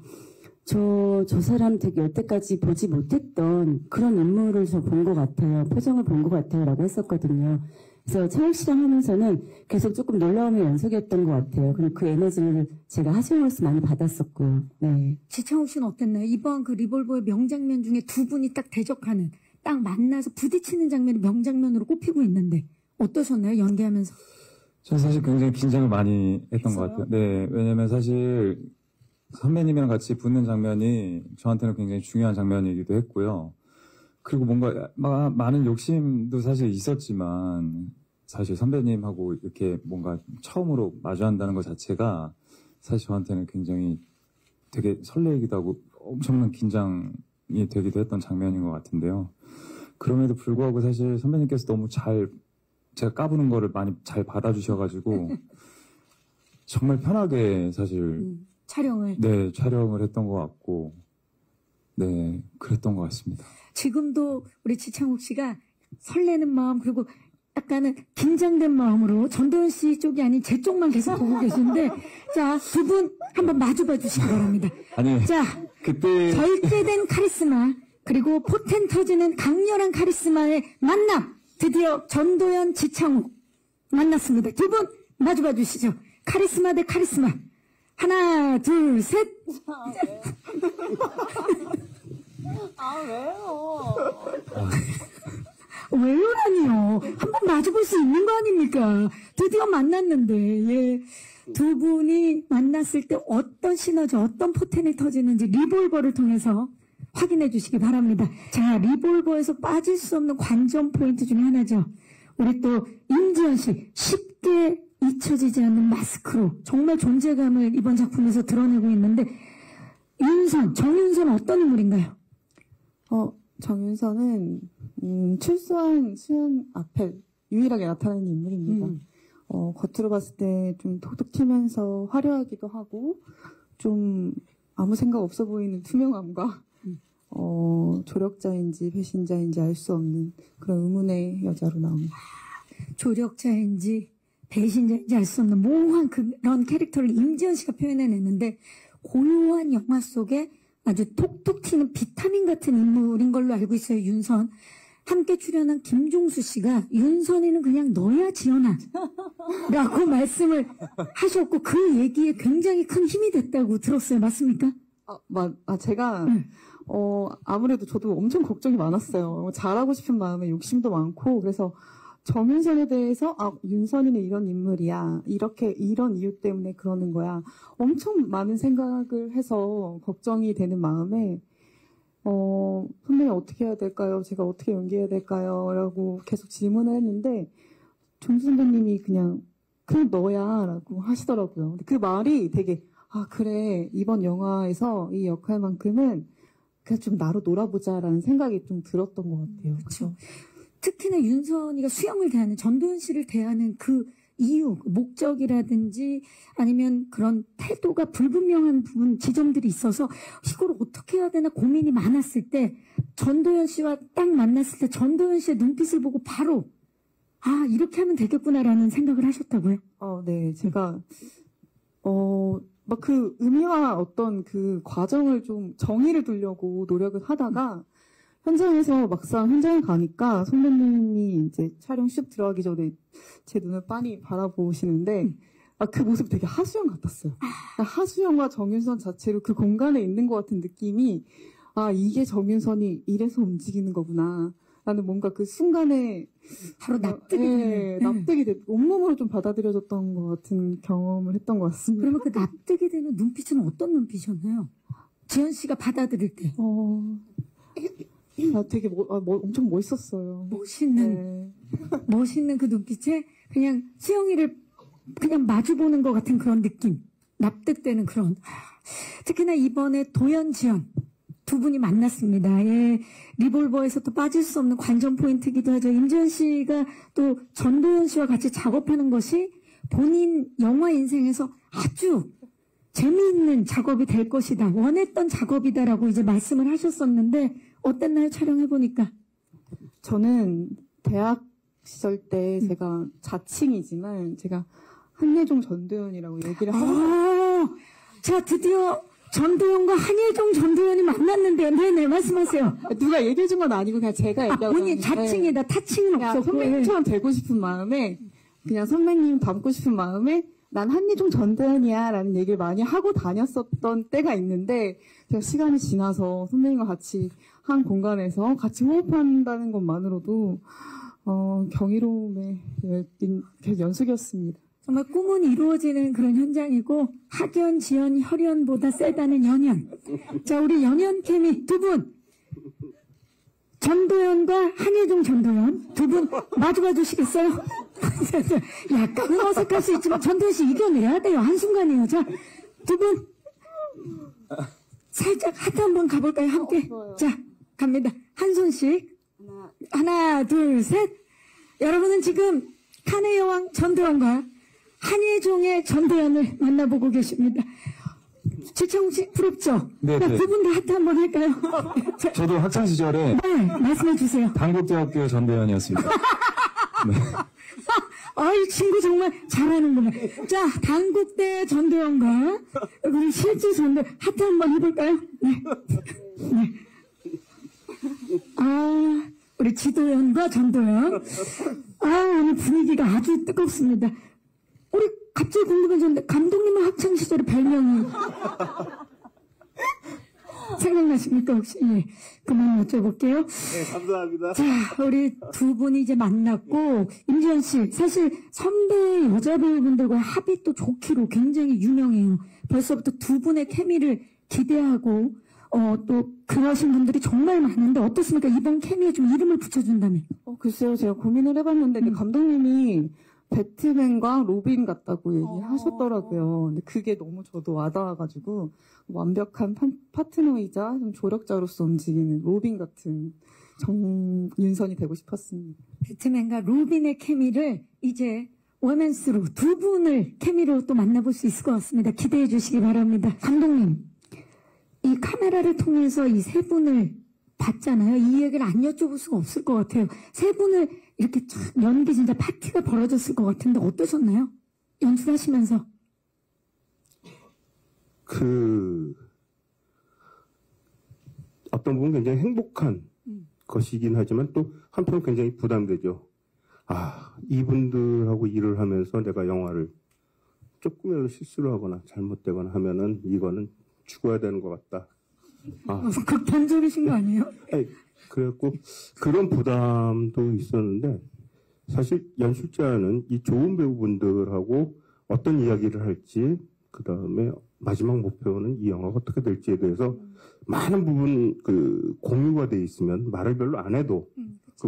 저 사람 되게 여태까지 보지 못했던 그런 인물을 저 본 것 같아요. 표정을 본 것 같아요. 라고 했었거든요. 그래서 창욱 씨랑 하면서는 계속 조금 놀라움의 연속이었던 것 같아요. 그리고 그 에너지를 제가 하시면서 많이 받았었고요. 네. 지창욱 씨는 어땠나요? 이번 그 리볼버의 명장면 중에 두 분이 딱 대적하는, 딱 만나서 부딪히는 장면이 명장면으로 꼽히고 있는데 어떠셨나요? 연기하면서? 저는 사실 굉장히 긴장을 많이 했던 것 했어요? 같아요. 네, 왜냐면 사실 선배님이랑 같이 붙는 장면이 저한테는 굉장히 중요한 장면이기도 했고요. 그리고 뭔가 많은 욕심도 사실 있었지만 사실 선배님하고 이렇게 뭔가 처음으로 마주한다는 것 자체가 사실 저한테는 굉장히 되게 설레기도 하고 엄청난 긴장이 되기도 했던 장면인 것 같은데요. 그럼에도 불구하고 사실 선배님께서 너무 제가 까부는 거를 많이 잘 받아주셔가지고 정말 편하게 사실 촬영을. 네, 촬영을 했던 것 같고 네, 그랬던 것 같습니다. 지금도 우리 지창욱 씨가 설레는 마음 그리고 약간은 긴장된 마음으로 전도연 씨 쪽이 아닌 제 쪽만 계속 보고 계시는데 자, 두 분 한번 마주봐 주시기 바랍니다. 아니 자, 그때 절제된 카리스마 그리고 포텐 터지는 강렬한 카리스마의 만남 드디어 전도연 지창욱 만났습니다. 두 분 마주봐 주시죠. 카리스마 대 카리스마 하나 둘 셋. 왜요라니요? 한번 마주볼 수 있는 거 아닙니까? 드디어 만났는데, 예. 두 분이 만났을 때 어떤 시너지, 어떤 포텐이 터지는지 리볼버를 통해서 확인해 주시기 바랍니다. 자, 리볼버에서 빠질 수 없는 관전 포인트 중에 하나죠. 우리 또 임지연 씨, 쉽게 잊혀지지 않는 마스크로 정말 존재감을 이번 작품에서 드러내고 있는데, 정윤선 어떤 인물인가요? 정윤선은 출소한 수연 앞에 유일하게 나타나는 인물입니다. 겉으로 봤을 때 좀 톡톡 튀면서 화려하기도 하고 좀 아무 생각 없어 보이는 투명함과 조력자인지 배신자인지 알 수 없는 그런 의문의 여자로 나옵니다. 조력자인지 배신자인지 알 수 없는 모호한 그런 캐릭터를 임지연 씨가 표현해냈는데 고요한 영화 속에 아주 톡톡 튀는 비타민 같은 인물인 걸로 알고 있어요. 윤선. 함께 출연한 김종수 씨가 윤선이는 그냥 너야 지연아 라고 말씀을 하셨고 그 얘기에 굉장히 큰 힘이 됐다고 들었어요. 맞습니까? 제가 아무래도 저도 엄청 걱정이 많았어요. 잘하고 싶은 마음에 욕심도 많고 그래서 정윤선에 대해서 윤선이는 이런 인물이야. 이런 이유 때문에 그러는 거야. 엄청 많은 생각을 해서 걱정이 되는 마음에 선배님 어떻게 해야 될까요? 제가 어떻게 연기해야 될까요? 라고 계속 질문을 했는데 종수 선배님이 그냥 너야 라고 하시더라고요. 근데 그 말이 되게 그래 이번 영화에서 이 역할만큼은 그냥 좀 나로 놀아보자라는 생각이 좀 들었던 것 같아요. 그렇죠. 특히나 윤선이가 수영을 대하는 전도연 씨를 대하는 그 이유, 목적이라든지 아니면 그런 태도가 불분명한 부분, 지점들이 있어서 이걸 어떻게 해야 되나 고민이 많았을 때 전도연 씨와 딱 만났을 때 전도연 씨의 눈빛을 보고 바로 이렇게 하면 되겠구나라는 생각을 하셨다고요? 네. 제가 막 그 의미와 어떤 그 과정을 좀 정의를 두려고 노력을 하다가 현장에서 막상 현장에 가니까 선배님이 이제 촬영 슉 들어가기 전에 제 눈을 빤히 바라보시는데 그 모습이 되게 하수영 같았어요. 하수영과 정윤선 자체로 그 공간에 있는 것 같은 느낌이 이게 정윤선이 이래서 움직이는 거구나. 라는 뭔가 그 순간에 바로 납득이 납득이 온몸으로 좀 받아들여졌던 것 같은 경험을 했던 것 같습니다. 그러면 그 납득이 되는 눈빛은 어떤 눈빛이었나요? 지연 씨가 받아들일 때. 되게 엄청 멋있었어요. 멋있는 그 눈빛에 그냥 수영이를 그냥 마주보는 것 같은 그런 느낌. 납득되는 그런. 특히나 이번에 도연, 지연 두 분이 만났습니다. 예. 리볼버에서 또 빠질 수 없는 관전 포인트이기도 하죠. 임지연 씨가 또 전도연 씨와 같이 작업하는 것이 본인 영화 인생에서 아주 재미있는 작업이 될 것이다. 원했던 작업이다라고 이제 말씀을 하셨었는데 어땠나요? 촬영해보니까. 저는 대학 시절 때 제가 자칭이지만 제가 한예종 전도연이라고 얘기를 하고 자, 드디어 전도연과 한예종 전도연이 만났는데 네네 말씀하세요. 누가 얘기해준 건 아니고 그냥 제가 얘기하고 본인 자칭이다. 타칭은 없었고 선배님처럼 되고 싶은 마음에 그냥 선배님 닮고 싶은 마음에 난 한예종 전도연이야 라는 얘기를 많이 하고 다녔었던 때가 있는데 제가 시간이 지나서 선배님과 같이 한 공간에서 같이 호흡한다는 것만으로도 경이로움의 계속 연속이었습니다. 정말 꿈은 이루어지는 그런 현장이고 학연, 지연, 혈연보다 세다는 연연. 자, 우리 연연 케미 두 분. 전도연과 한예종 전도연 두 분 마주봐 주시겠어요? 약간은 어색할 수 있지만 전도연 씨 이겨내야 돼요. 한순간이에요. 자, 두 분 살짝 하트 한번 가볼까요? 함께. 자, 갑니다. 한 손씩. 하나, 둘, 셋. 여러분은 지금 칸의 여왕 전도연과 한예종의 전도연을 만나보고 계십니다. 지창욱 씨 부럽죠? 네, 네. 두 분 다 하트 한번 할까요? 자, 저도 학창 시절에 네, 말씀해 주세요. 단국대학교 전대현이었습니다. 네. 이 친구 정말 잘하는구나. 자, 단국대 전도연과 우리 실제 전도 하트 한번 해볼까요? 네. 네. 우리 지도연과 전도연. 오늘 분위기가 아주 뜨겁습니다. 우리 갑자기 궁금해졌는데 감독님은 학창 시절에 별명이 생각나십니까 혹시? 예. 그만 여쭤볼게요. 네, 감사합니다. 자, 우리 두 분이 이제 만났고 임지연 씨 사실 선배 여자 배우분들과의 합이 또 좋기로 굉장히 유명해요. 벌써부터 두 분의 케미를 기대하고 또 그러신 분들이 정말 많은데 어떻습니까? 이번 케미에 좀 이름을 붙여준다면. 글쎄요, 제가 고민을 해봤는데 감독님이 배트맨과 로빈 같다고 얘기하셨더라고요. 근데 그게 너무 저도 와닿아가지고 완벽한 파트너이자 좀 조력자로서 움직이는 로빈 같은 윤선이 되고 싶었습니다. 배트맨과 로빈의 케미를 이제 워맨스로 두 분을 케미로 또 만나볼 수 있을 것 같습니다. 기대해 주시기 바랍니다. 감독님, 이 카메라를 통해서 이 세 분을 봤잖아요. 이 얘기를 안 여쭤볼 수가 없을 것 같아요. 세 분을 이렇게 연기 진짜 파티가 벌어졌을 것 같은데 어떠셨나요? 연출하시면서. 어떤 부분 굉장히 행복한 것이긴 하지만 또 한편으로 굉장히 부담되죠. 이분들하고 일을 하면서 내가 영화를 조금이라도 실수를 하거나 잘못되거나 하면은 이거는 죽어야 되는 것 같다. 극단적이신 거 아니에요? 그래갖고 그런 부담도 있었는데 사실 연출자는 이 좋은 배우분들하고 어떤 이야기를 할지 그 다음에 마지막 목표는 이 영화가 어떻게 될지에 대해서 많은 부분 공유가 돼 있으면 말을 별로 안 해도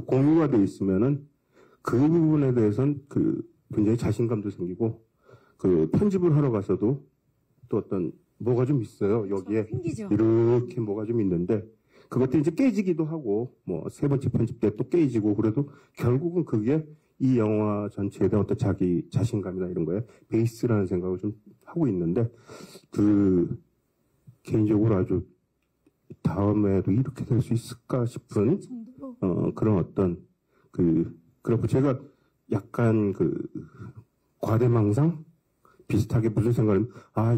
공유가 돼 있으면은 그 부분에 대해서는 굉장히 자신감도 생기고 편집을 하러 가서도 또 어떤 뭐가 좀 있어요. 여기에 생기죠. 이렇게 뭐가 좀 있는데 그것도 이제 깨지기도 하고 뭐 세 번째 편집 때 또 깨지고 그래도 결국은 그게 이 영화 전체에 대한 어떤 자기 자신감이나 이런 거에 베이스라는 생각을 좀 하고 있는데 개인적으로 아주 다음에도 이렇게 될 수 있을까 싶은 그런 어떤 그렇고 제가 약간 과대망상 비슷하게 무슨 생각을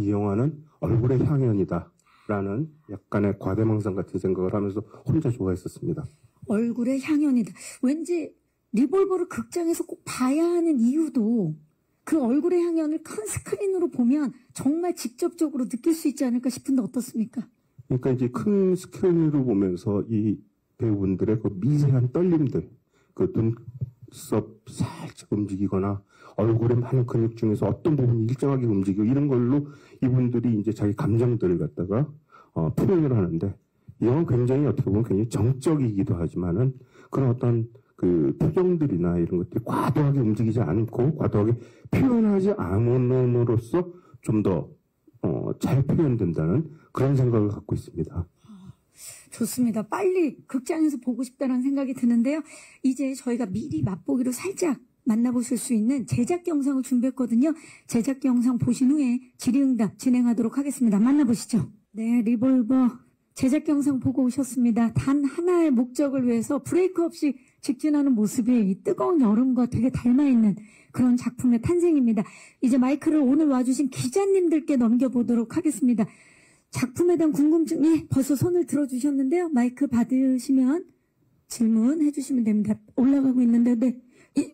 이 영화는 얼굴의 향연이다 라는 약간의 과대망상 같은 생각을 하면서 혼자 좋아했었습니다. 얼굴의 향연이다. 왠지 리볼버를 극장에서 꼭 봐야 하는 이유도 그 얼굴의 향연을 큰 스크린으로 보면 정말 직접적으로 느낄 수 있지 않을까 싶은데 어떻습니까? 그러니까 이제 큰 스크린으로 보면서 이 배우분들의 미세한 떨림들, 눈썹 살짝 움직이거나 얼굴에 많은 근육 중에서 어떤 부분이 일정하게 움직이고 이런 걸로 이분들이 이제 자기 감정들을 갖다가 표현을 하는데 이 영화는 굉장히 어떻게 보면 굉장히 정적이기도 하지만은 그런 어떤 표정들이나 이런 것들이 과도하게 움직이지 않고 과도하게 표현하지 않음으로써 좀 더 잘 표현된다는 그런 생각을 갖고 있습니다. 좋습니다. 빨리 극장에서 보고 싶다는 생각이 드는데요. 이제 저희가 미리 맛보기로 살짝 만나보실 수 있는 제작 영상을 준비했거든요. 제작 영상 보신 후에 질의응답 진행하도록 하겠습니다. 만나보시죠. 네, 리볼버 제작 영상 보고 오셨습니다. 단 하나의 목적을 위해서 브레이크 없이 직진하는 모습이 이 뜨거운 여름과 되게 닮아있는 그런 작품의 탄생입니다. 이제 마이크를 오늘 와주신 기자님들께 넘겨보도록 하겠습니다. 작품에 대한 궁금증이 벌써 손을 들어주셨는데요. 마이크 받으시면 질문해 주시면 됩니다. 올라가고 있는데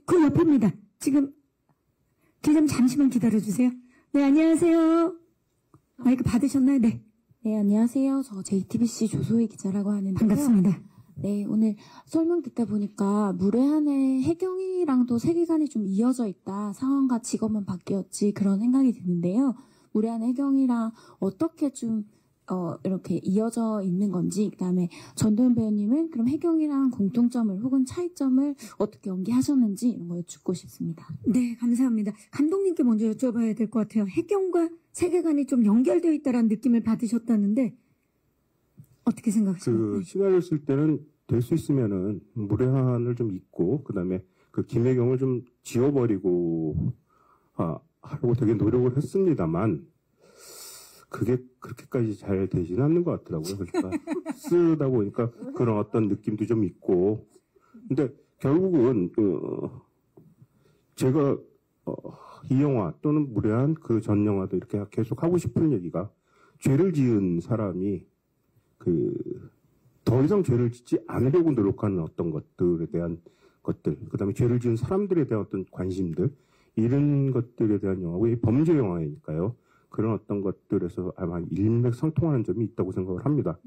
그 옆입니다. 지금 기자님 잠시만 기다려주세요. 네, 안녕하세요. 마이크 받으셨나요? 네. 네, 안녕하세요. 저 JTBC 조소희 기자라고 하는데요. 반갑습니다. 네, 오늘 설명 듣다 보니까 무례한의 해경이랑도 세계관이 좀 이어져 있다. 상황과 직업만 바뀌었지 그런 생각이 드는데요. 무례한 해경이랑 어떻게 좀 이렇게 이어져 있는 건지, 그다음에 전도연 배우님은 그럼 해경이랑 공통점을 혹은 차이점을 어떻게 연기하셨는지 이런 거 여쭙고 싶습니다. 네, 감사합니다. 감독님께 먼저 여쭤봐야 될 것 같아요. 해경과 세계관이 좀 연결되어 있다는 느낌을 받으셨다는데 어떻게 생각하세요? 그 시나리오 쓸 때는 될 수 있으면은 무례한을 좀 잊고 그다음에 그 김혜경을 좀 지워버리고 하려고 되게 노력을 했습니다만 그게 그렇게까지 잘 되지는 않는 것 같더라고요. 그러니까 쓰다 보니까 그런 어떤 느낌도 좀 있고 근데 결국은 제가 이 영화 또는 무례한 그 전 영화도 이렇게 계속 하고 싶은 얘기가 죄를 지은 사람이 더 이상 죄를 짓지 않으려고 노력하는 어떤 것들에 대한 것들, 그 다음에 죄를 지은 사람들에 대한 어떤 관심들, 이런 것들에 대한 영화고, 이 범죄 영화이니까요. 그런 어떤 것들에서 아마 일맥상통하는 점이 있다고 생각을 합니다.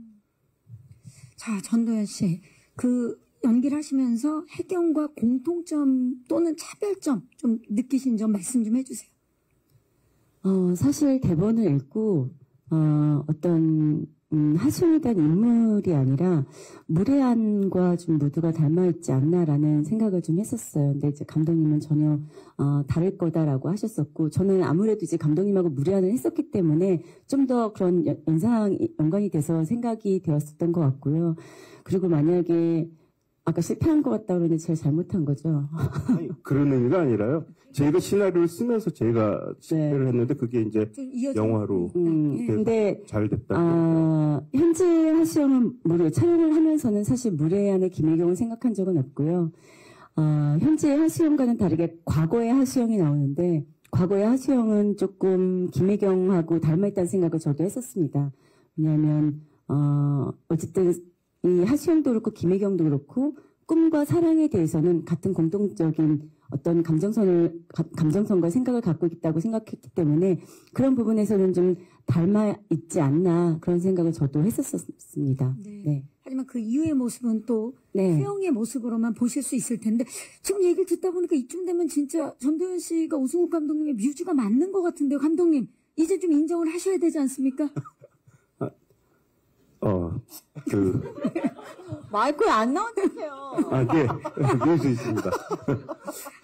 자, 전도연 씨. 그 연기를 하시면서 해경과 공통점 또는 차별점 좀 느끼신 점 말씀 좀 해주세요. 사실 대본을 읽고, 어떤, 하수영에 대한 인물이 아니라 무례한과 좀 모두가 닮아있지 않나라는 생각을 좀 했었어요. 근데 이제 감독님은 전혀, 다를 거다라고 하셨었고, 저는 아무래도 이제 감독님하고 무례한을 했었기 때문에 좀 더 그런 연관이 돼서 생각이 되었었던 것 같고요. 그리고 만약에 아까 실패한 것 같다 그러는데 제가 잘못한 거죠. 아니, 그런 의미가 아니라요. 제가 시나리오를 쓰면서 제가 실패를 했는데 그게 이제 영화로 근데 잘 됐다. 현재 하수영은 촬영을 하면서는 사실 무례한의 김혜경을 생각한 적은 없고요. 현재 하수영과는 다르게 과거의 하수영이 나오는데 과거의 하수영은 조금 김혜경하고 닮아있다는 생각을 저도 했었습니다. 왜냐하면 어쨌든 이 하수영도 그렇고 김혜경도 그렇고 꿈과 사랑에 대해서는 같은 공통적인 어떤 감정선과 생각을 갖고 있다고 생각했기 때문에 그런 부분에서는 좀 닮아 있지 않나 그런 생각을 저도 했었습니다. 네. 하지만 그 이후의 모습은 또 수영의 모습으로만 보실 수 있을 텐데 지금 얘기를 듣다 보니까 이쯤 되면 진짜 전도연 씨가 오승욱 감독님의 뮤즈가 맞는 것 같은데요. 감독님 이제 좀 인정을 하셔야 되지 않습니까? 마이크에 안 나온다고요. 네. 뮤즈 있습니다.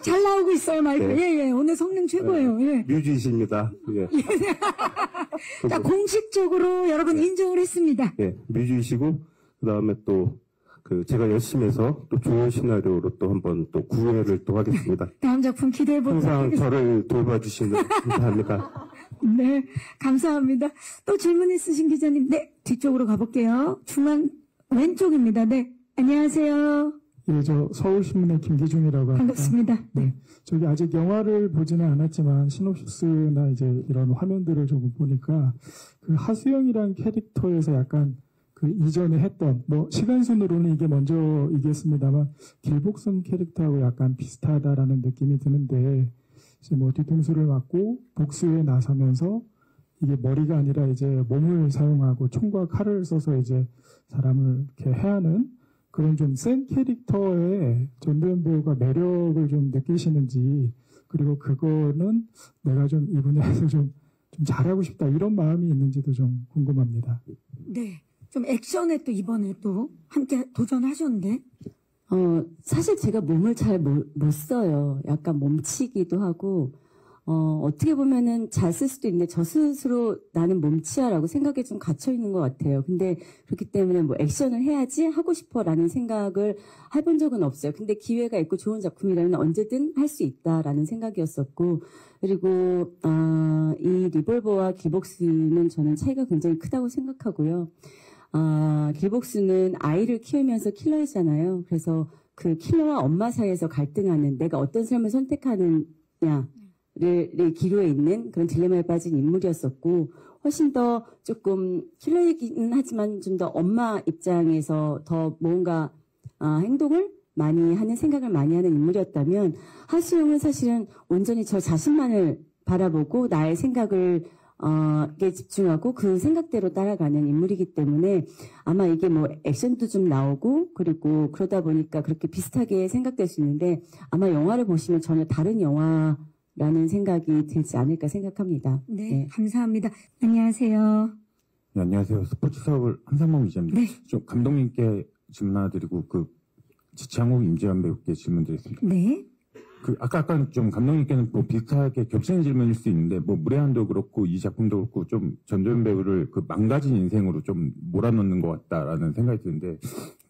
잘 나오고 있어요, 마이크. 네. 예. 오늘 성능 최고예요. 예. 뮤즈이십니다. 예. 자, 공식적으로 여러분 인정을 했습니다. 예, 뮤즈이시고, 그 다음에 또, 제가 열심히 해서 또 좋은 시나리오로 또 한번 또 구애를 또 하겠습니다. 다음 작품 기대해보도록 항상 하겠습니다. 저를 돌봐주시는 감사합니다. 네, 감사합니다. 또 질문 있으신 기자님, 네, 뒤쪽으로 가볼게요. 중앙 왼쪽입니다. 네, 안녕하세요. 예, 저 서울신문의 김기중이라고 합니다. 반갑습니다. 네, 저기 아직 영화를 보지는 않았지만 시놉시스나 이제 이런 화면들을 조금 보니까 그 하수영이란 캐릭터에서 약간 그 이전에 했던 시간순으로는 이게 먼저이겠습니다만 길복선 캐릭터하고 약간 비슷하다라는 느낌이 드는데 이제 뒤통수를 맞고 복수에 나서면서 이게 머리가 아니라 이제 몸을 사용하고 총과 칼을 써서 이제 사람을 이렇게 해하는 그런 좀 센 캐릭터에 전도연 배우가 매력을 좀 느끼시는지 그리고 그거는 내가 좀 이 분야에서 좀 잘하고 싶다 이런 마음이 있는지도 좀 궁금합니다. 네, 좀 액션에 또 이번에 또 함께 도전하셨는데 사실 제가 몸을 잘 못 써요. 약간 몸치기도 하고, 어떻게 보면은 잘 쓸 수도 있는데 저 스스로 나는 몸치야라고 생각에 좀 갇혀 있는 것 같아요. 근데 그렇기 때문에 액션을 해야지 하고 싶어라는 생각을 해본 적은 없어요. 근데 기회가 있고 좋은 작품이라면 언제든 할 수 있다라는 생각이었었고, 그리고, 이 리볼버와 길복스는 저는 차이가 굉장히 크다고 생각하고요. 길복스는 아이를 키우면서 킬러이잖아요. 그래서 그 킬러와 엄마 사이에서 갈등하는 내가 어떤 삶을 선택하느냐를 기로에 있는 그런 딜레마에 빠진 인물이었었고 훨씬 더 조금 킬러이기는 하지만 좀 더 엄마 입장에서 더 뭔가 행동을 많이 하는 생각을 많이 하는 인물이었다면 하수영은 사실은 온전히 저 자신만을 바라보고 나의 생각을 에 집중하고 그 생각대로 따라가는 인물이기 때문에 아마 이게 뭐 액션도 좀 나오고 그리고 그러다 보니까 그렇게 비슷하게 생각될 수 있는데 아마 영화를 보시면 전혀 다른 영화라는 생각이 들지 않을까 생각합니다. 네, 감사합니다. 안녕하세요. 네, 안녕하세요. 스포츠 사업을 한상봉 기자입니다. 네. 좀 감독님께 질문 하나 드리고 지창욱 임재환 배우께 질문 드리겠습니다. 네. 아까 좀 감독님께는 뭐 비슷하게 겹치는 질문일 수 있는데 뭐 무례한도 그렇고 이 작품도 그렇고 좀 전도연 배우를 망가진 인생으로 좀 몰아넣는 것 같다라는 생각이 드는데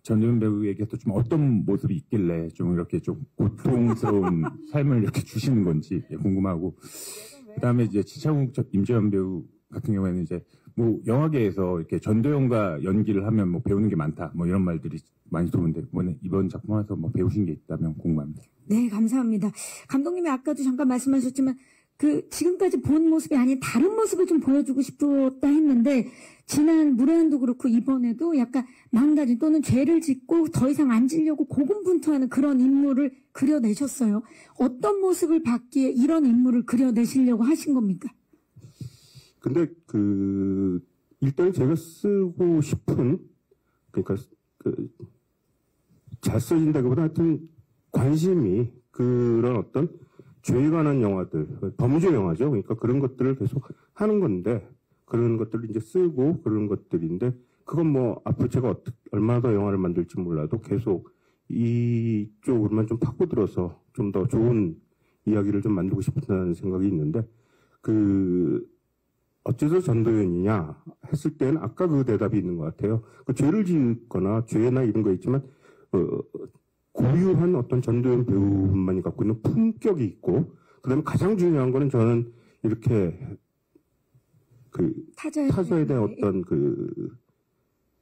전도연 배우에게도 좀 어떤 모습이 있길래 좀 이렇게 좀 고통스러운 삶을 이렇게 주시는 건지 궁금하고 그다음에 이제 지창욱 임재환 배우 같은 경우에는 이제 뭐 영화계에서 이렇게 전도연과 연기를 하면 뭐 배우는 게 많다 뭐 이런 말들이 많이 들어오는데 이번 작품에서 뭐 배우신 게 있다면 궁금합니다. 네, 감사합니다. 감독님이 아까도 잠깐 말씀하셨지만 지금까지 본 모습이 아닌 다른 모습을 좀 보여주고 싶었다 했는데 지난 무례한도 그렇고 이번에도 약간 망가진 또는 죄를 짓고 더 이상 안 지려고 고군분투하는 그런 인물을 그려내셨어요. 어떤 모습을 받기에 이런 인물을 그려내시려고 하신 겁니까? 근데 일단 제가 쓰고 싶은 그러니까 잘 써진다기보다 하여튼 관심이 그런 어떤 죄에 관한 영화들, 범죄 영화죠. 그러니까 그런 것들을 계속 하는 건데 그런 것들을 이제 쓰고 그런 것들인데 그건 뭐 앞으로 제가 얼마나 더 영화를 만들지 몰라도 계속 이쪽으로만 좀 파고들어서 좀 더 좋은 이야기를 좀 만들고 싶다는 생각이 있는데 어째서 전도연이냐 했을 때는 아까 그 대답이 있는 것 같아요. 죄를 짓거나 죄나 이런 거 있지만 고유한 어떤 전도연 배우만이 갖고 있는 품격이 있고 그다음에 가장 중요한 거는 저는 이렇게 타자에 대한 어떤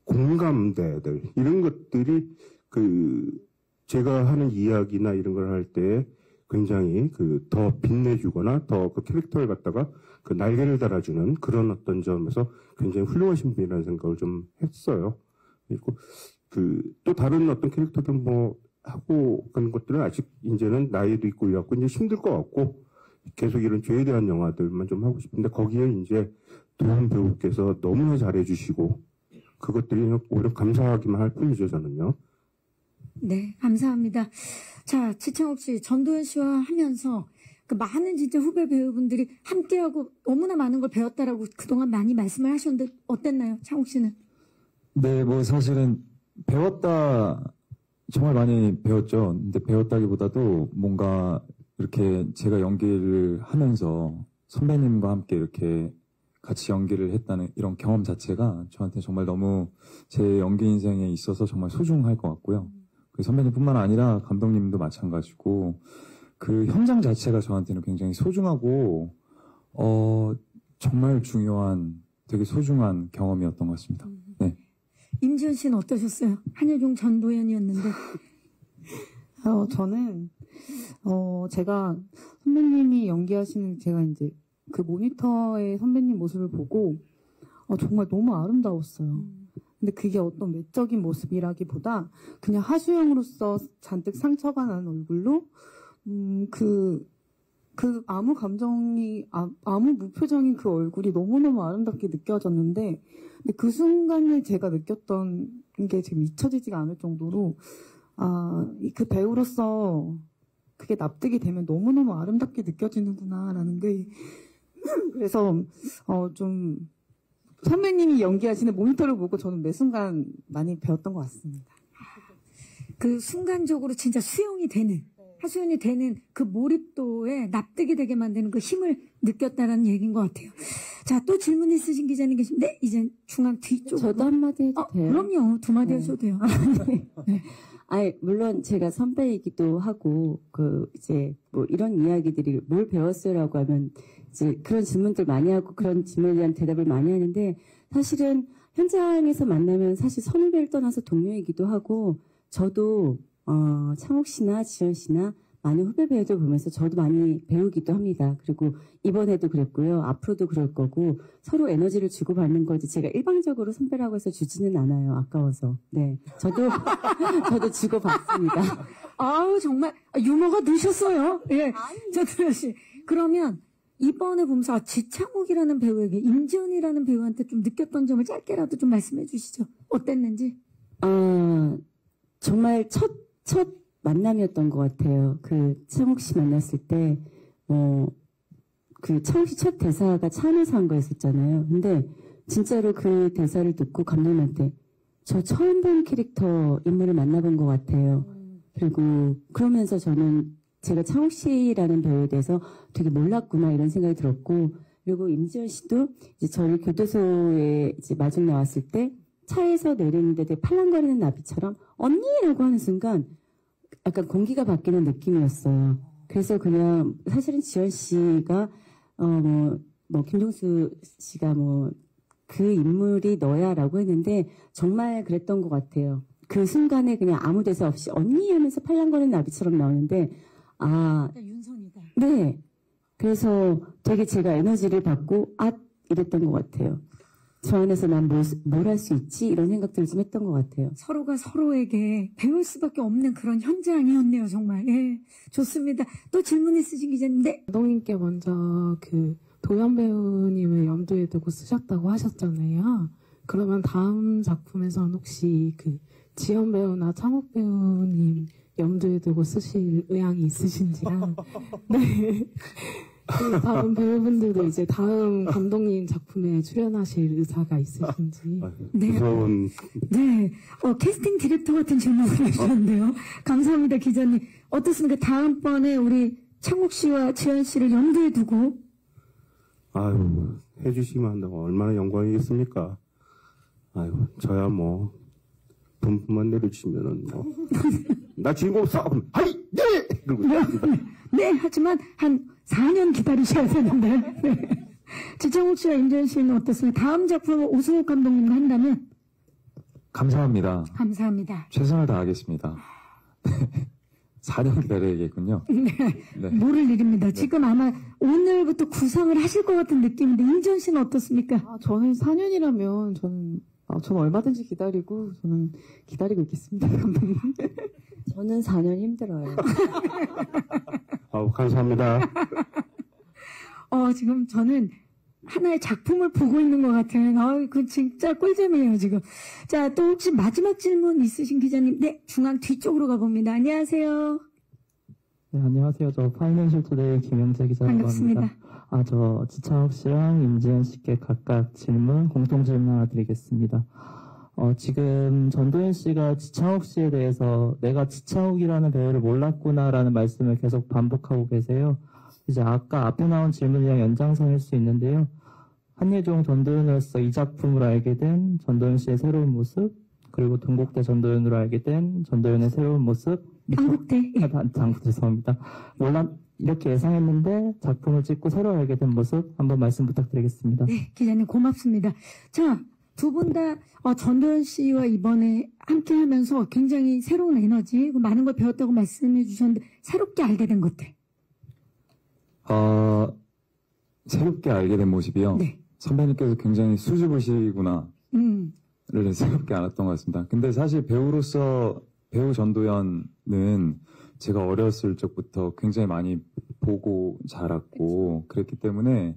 공감대들 이런 것들이 제가 하는 이야기나 이런 걸 할 때 굉장히 더 빛내주거나 더 그 캐릭터를 갖다가 날개를 달아주는 그런 어떤 점에서 굉장히 훌륭하신 분이라는 생각을 좀 했어요. 그리고 또 다른 어떤 캐릭터들 뭐 하고 그런 것들은 아직 이제는 나이도 있고 이래갖고 이제 힘들 것 같고 계속 이런 죄에 대한 영화들만 좀 하고 싶은데 거기에 이제 도현 배우께서 너무나 잘해주시고 그것들이 오히려 감사하기만 할 뿐이죠, 저는요. 네, 감사합니다. 자, 지창욱 씨, 전도연 씨와 하면서 많은 진짜 후배 배우분들이 함께하고 너무나 많은 걸 배웠다라고 그동안 많이 말씀을 하셨는데 어땠나요, 창욱 씨는? 네, 뭐 사실은 배웠다 정말 많이 배웠죠. 근데 배웠다기보다도 뭔가 이렇게 제가 연기를 하면서 선배님과 함께 이렇게 같이 연기를 했다는 이런 경험 자체가 저한테 정말 너무 제 연기 인생에 있어서 정말 소중할 것 같고요. 그 선배님뿐만 아니라 감독님도 마찬가지고 그 현장 자체가 저한테는 굉장히 소중하고 정말 중요한 되게 소중한 경험이었던 것 같습니다. 네. 임지연 씨는 어떠셨어요? 한예종 전도연이었는데. 저는 제가 선배님이 연기하시는 제가 이제 그 모니터의 선배님 모습을 보고 정말 너무 아름다웠어요. 근데 그게 어떤 외적인 모습이라기보다 그냥 하수영으로서 잔뜩 상처가 난 얼굴로 아무 감정이 아무 무표정인 그 얼굴이 너무너무 아름답게 느껴졌는데 근데 그 순간에 제가 느꼈던 게 지금 잊혀지지가 않을 정도로 그 배우로서 그게 납득이 되면 너무너무 아름답게 느껴지는구나라는 게 그래서 좀 선배님이 연기하시는 모니터를 보고 저는 매 순간 많이 배웠던 것 같습니다. 그 순간적으로 진짜 수용이 되는 하수연이 되는 그 몰입도에 납득이 되게 만드는 그 힘을 느꼈다는 얘기인 것 같아요. 자, 또 질문 있으신 기자님 계신데 이제 중앙 뒤쪽. 저도 한마디 해도 돼요? 그럼요. 두 마디 하셔도 돼요. 네. 물론 제가 선배이기도 하고 이제 뭐 이런 이야기들이 뭘 배웠어요라고 하면 이제 그런 질문들 많이 하고 그런 질문에 대한 대답을 많이 하는데 사실은 현장에서 만나면 사실 선후배를 떠나서 동료이기도 하고 저도 창욱 씨나 지연 씨나 많은 후배 배우들 보면서 저도 많이 배우기도 합니다. 그리고 이번에도 그랬고요. 앞으로도 그럴 거고 서로 에너지를 주고받는 거지 제가 일방적으로 선배라고 해서 주지는 않아요. 아까워서. 네, 저도 저도 주고받습니다. 아우 정말 유머가 넣으셨어요. 예, 전도연 씨. 그러면 이번에 보면서 지창욱이라는 배우에게 임지연이라는 배우한테 좀 느꼈던 점을 짧게라도 좀 말씀해 주시죠. 어땠는지. 정말 첫 만남이었던 것 같아요. 그 창욱 씨 만났을 때, 그 창욱 씨 첫 대사가 차 안에서 한 거였었잖아요. 근데 진짜로 그 대사를 듣고 감독님한테 저 처음 본 캐릭터 인물을 만나본 것 같아요. 그리고 그러면서 저는 제가 창욱 씨라는 배우에 대해서 되게 몰랐구나 이런 생각이 들었고, 그리고 임지연 씨도 이제 저희 교도소에 이제 마중 나왔을 때 차에서 내리는데 되게 팔랑거리는 나비처럼 언니라고 하는 순간 약간 공기가 바뀌는 느낌이었어요. 그래서 그냥 사실은 지연 씨가 김종수 씨가 그 인물이 너야라고 했는데 정말 그랬던 것 같아요. 그 순간에 그냥 아무 대사 없이 언니 하면서 팔랑거리는 나비처럼 나오는데 윤선이다. 네. 그래서 되게 제가 에너지를 받고 이랬던 것 같아요. 저 안에서 난 뭘 할 수 있지? 이런 생각들을 좀 했던 것 같아요. 서로가 서로에게 배울 수밖에 없는 그런 현장이었네요, 정말. 예, 좋습니다. 또 질문 있으신 기자님, 네. 감독님께 먼저 그 도연 배우님을 염두에 두고 쓰셨다고 하셨잖아요. 그러면 다음 작품에서는 혹시 그 지연 배우나 창욱 배우님 염두에 두고 쓰실 의향이 있으신지랑 네. 그 다음 배우분들도 이제 다음 감독님 작품에 출연하실 의사가 있으신지. 네. 무서운. 네. 캐스팅 디렉터 같은 질문을 해주셨는데요. 감사합니다, 기자님. 어떻습니까? 다음번에 우리 창욱 씨와 지연 씨를 염두에 두고. 아유, 해주시면 한다고 얼마나 영광이겠습니까? 아유, 저야 돈만 내려주시면은 나 주인공 없어! 그럼, 하이! 네! 이러고 네, 하지만 한 4년 기다리셔야 되는데. 네. 지창욱 씨와 임지연 씨는 어떻습니까? 다음 작품을 오승욱 감독님과 한다면? 감사합니다. 감사합니다. 최선을 다하겠습니다. 4년 기다려야겠군요. 네. 모를 일입니다. 지금 아마 오늘부터 구상을 하실 것 같은 느낌인데, 임지연 씨는 어떻습니까? 저는 4년이라면 저는 얼마든지 기다리고 있겠습니다, 감독님. 저는 4년 힘들어요. 감사합니다. 지금 저는 하나의 작품을 보고 있는 것 같아요. 그 진짜 꿀잼이에요, 지금. 자, 또 혹시 마지막 질문 있으신 기자님? 네, 중앙 뒤쪽으로 가봅니다. 안녕하세요. 네, 안녕하세요. 저 파이낸셜 투데이 김영재 기자라고 반갑습니다. 합니다. 저 지창욱 씨랑 임지연 씨께 각각 공통 질문 하나 드리겠습니다. 지금 전도연 씨가 지창욱 씨에 대해서 내가 지창욱이라는 배우를 몰랐구나라는 말씀을 계속 반복하고 계세요. 이제 아까 앞에 나온 질문이랑 연장선일 수 있는데요. 한예종 전도연으로서 이 작품을 알게 된 전도연 씨의 새로운 모습, 그리고 동국대 전도연으로 알게 된 전도연의 새로운 모습. 한국대. 장국 죄송합니다. 이렇게 예상했는데 작품을 찍고 새로 알게 된 모습 한번 말씀 부탁드리겠습니다. 네, 기자님 고맙습니다. 자, 두 분 다 전도연 씨와 이번에 함께 하면서 굉장히 새로운 에너지, 많은 걸 배웠다고 말씀해 주셨는데 새롭게 알게 된 것들. 새롭게 알게 된 모습이요. 네. 선배님께서 굉장히 수줍으시구나. 를 새롭게 알았던 것 같습니다. 근데 사실 배우로서 배우 전도연은 제가 어렸을 적부터 굉장히 많이 보고 자랐고 그랬기 때문에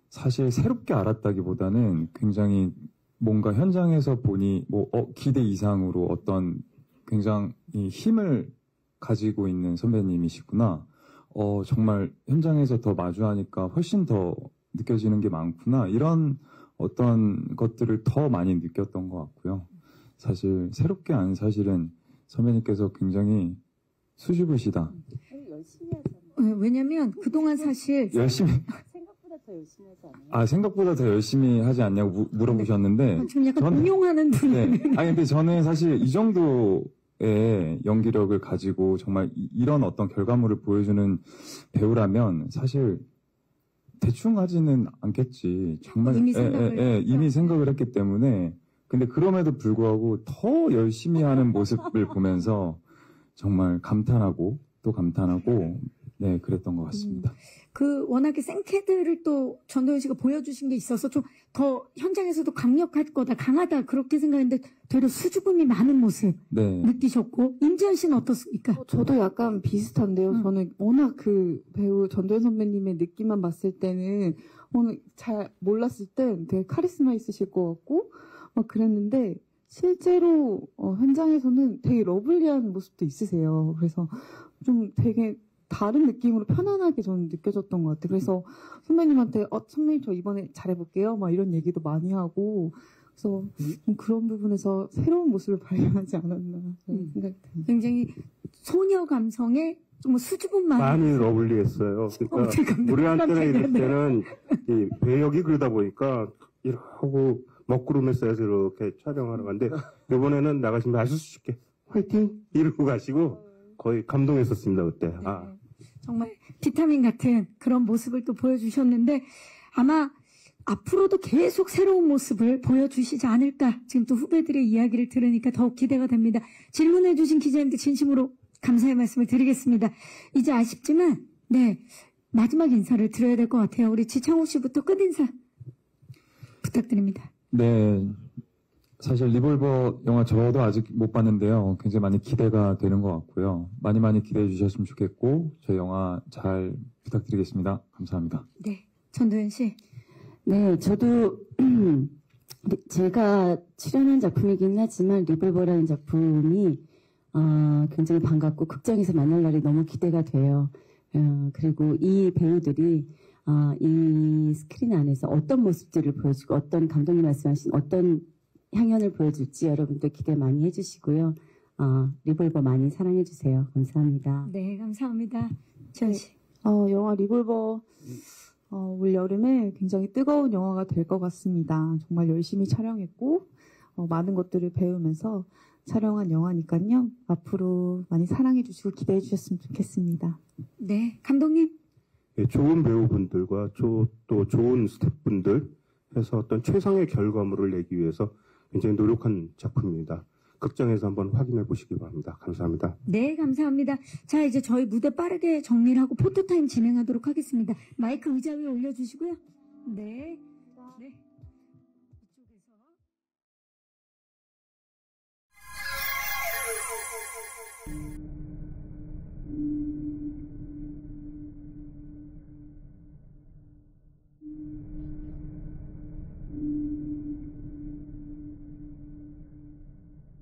사실 새롭게 알았다기보다는 굉장히 뭔가 현장에서 보니 기대 이상으로 어떤 굉장히 힘을 가지고 있는 선배님이시구나. 정말 현장에서 더 마주하니까 훨씬 더 느껴지는 게 많구나. 이런 어떤 것들을 더 많이 느꼈던 것 같고요. 사실 새롭게 안 사실은 선배님께서 굉장히 수줍으시다. 열심히 하잖아요. 왜냐면 그동안 사실 열심히 생각보다 더 열심히 하지 않아요? 생각보다 더 열심히 하지 않냐고 물어보셨는데 지금 약간 동용하는 분이. 네. 근데 저는 사실 이 정도의 연기력을 가지고 정말 이런 어떤 결과물을 보여주는 배우라면 사실 대충 하지는 않겠지. 정말 이미 생각을 했기 때문에. 근데 그럼에도 불구하고 더 열심히 하는 모습을 보면서 정말 감탄하고 또 감탄하고 네 그랬던 것 같습니다. 그 워낙에 생캐드를 또 전도연 씨가 보여주신 게 있어서 좀 더 현장에서도 강력할 거다, 강하다 그렇게 생각했는데 되려 수줍음이 많은 모습 네. 느끼셨고 임지연 씨는 어떻습니까? 저도 약간 비슷한데요. 저는 워낙 그 배우 전도연 선배님의 느낌만 봤을 때는 오늘 잘 몰랐을 땐 되게 카리스마 있으실 것 같고 막 그랬는데 실제로 현장에서는 되게 러블리한 모습도 있으세요. 그래서 좀 되게 다른 느낌으로 편안하게 저는 느껴졌던 것 같아요. 그래서 선배님한테 선배님 저 이번에 잘해볼게요. 막 이런 얘기도 많이 하고 그래서 그런 부분에서 새로운 모습을 발견하지 않았나 생각이 듭니다. 굉장히 소녀 감성의 좀 수줍음만 많이 러블리했어요. 그러니까 무례한 때나 이럴 때는 이 배역이 그러다 보니까 이러고 먹구름에 쌓여서 이렇게 촬영하러 갔는데 이번에는 나가시면 아주 쉽게 화이팅 이러고 가시고 거의 감동했었습니다 그때. 네. 정말 비타민 같은 그런 모습을 또 보여주셨는데 아마 앞으로도 계속 새로운 모습을 보여주시지 않을까. 지금 또 후배들의 이야기를 들으니까 더욱 기대가 됩니다. 질문해주신 기자님들 진심으로 감사의 말씀을 드리겠습니다. 이제 아쉽지만 네 마지막 인사를 드려야 될 것 같아요. 우리 지창욱 씨부터 끝인사 부탁드립니다. 네. 사실 리볼버 영화 저도 아직 못 봤는데요. 굉장히 많이 기대가 되는 것 같고요. 많이 많이 기대해 주셨으면 좋겠고 저희 영화 잘 부탁드리겠습니다. 감사합니다. 네. 전도연 씨. 네, 저도 제가 출연한 작품이긴 하지만 리볼버라는 작품이 굉장히 반갑고 극장에서 만날 날이 너무 기대가 돼요. 그리고 이 배우들이 이 스크린 안에서 어떤 모습들을 보여주고 어떤 감독님 말씀하신 어떤 향연을 보여줄지 여러분들 기대 많이 해주시고요. 리볼버 많이 사랑해주세요. 감사합니다. 네, 감사합니다. 지연 씨. 영화 리볼버 올 여름에 굉장히 뜨거운 영화가 될 것 같습니다. 정말 열심히 촬영했고 많은 것들을 배우면서 촬영한 영화니까요. 앞으로 많이 사랑해 주시고 기대해 주셨으면 좋겠습니다. 네, 감독님. 예, 좋은 배우분들과 또 좋은 스태프분들 해서 어떤 최상의 결과물을 내기 위해서 굉장히 노력한 작품입니다. 극장에서 한번 확인해 보시기 바랍니다. 감사합니다. 네, 감사합니다. 자, 이제 저희 무대 빠르게 정리를 하고 포토타임 진행하도록 하겠습니다. 마이크 의자 위에 올려주시고요. 네. 네. 이쪽에서.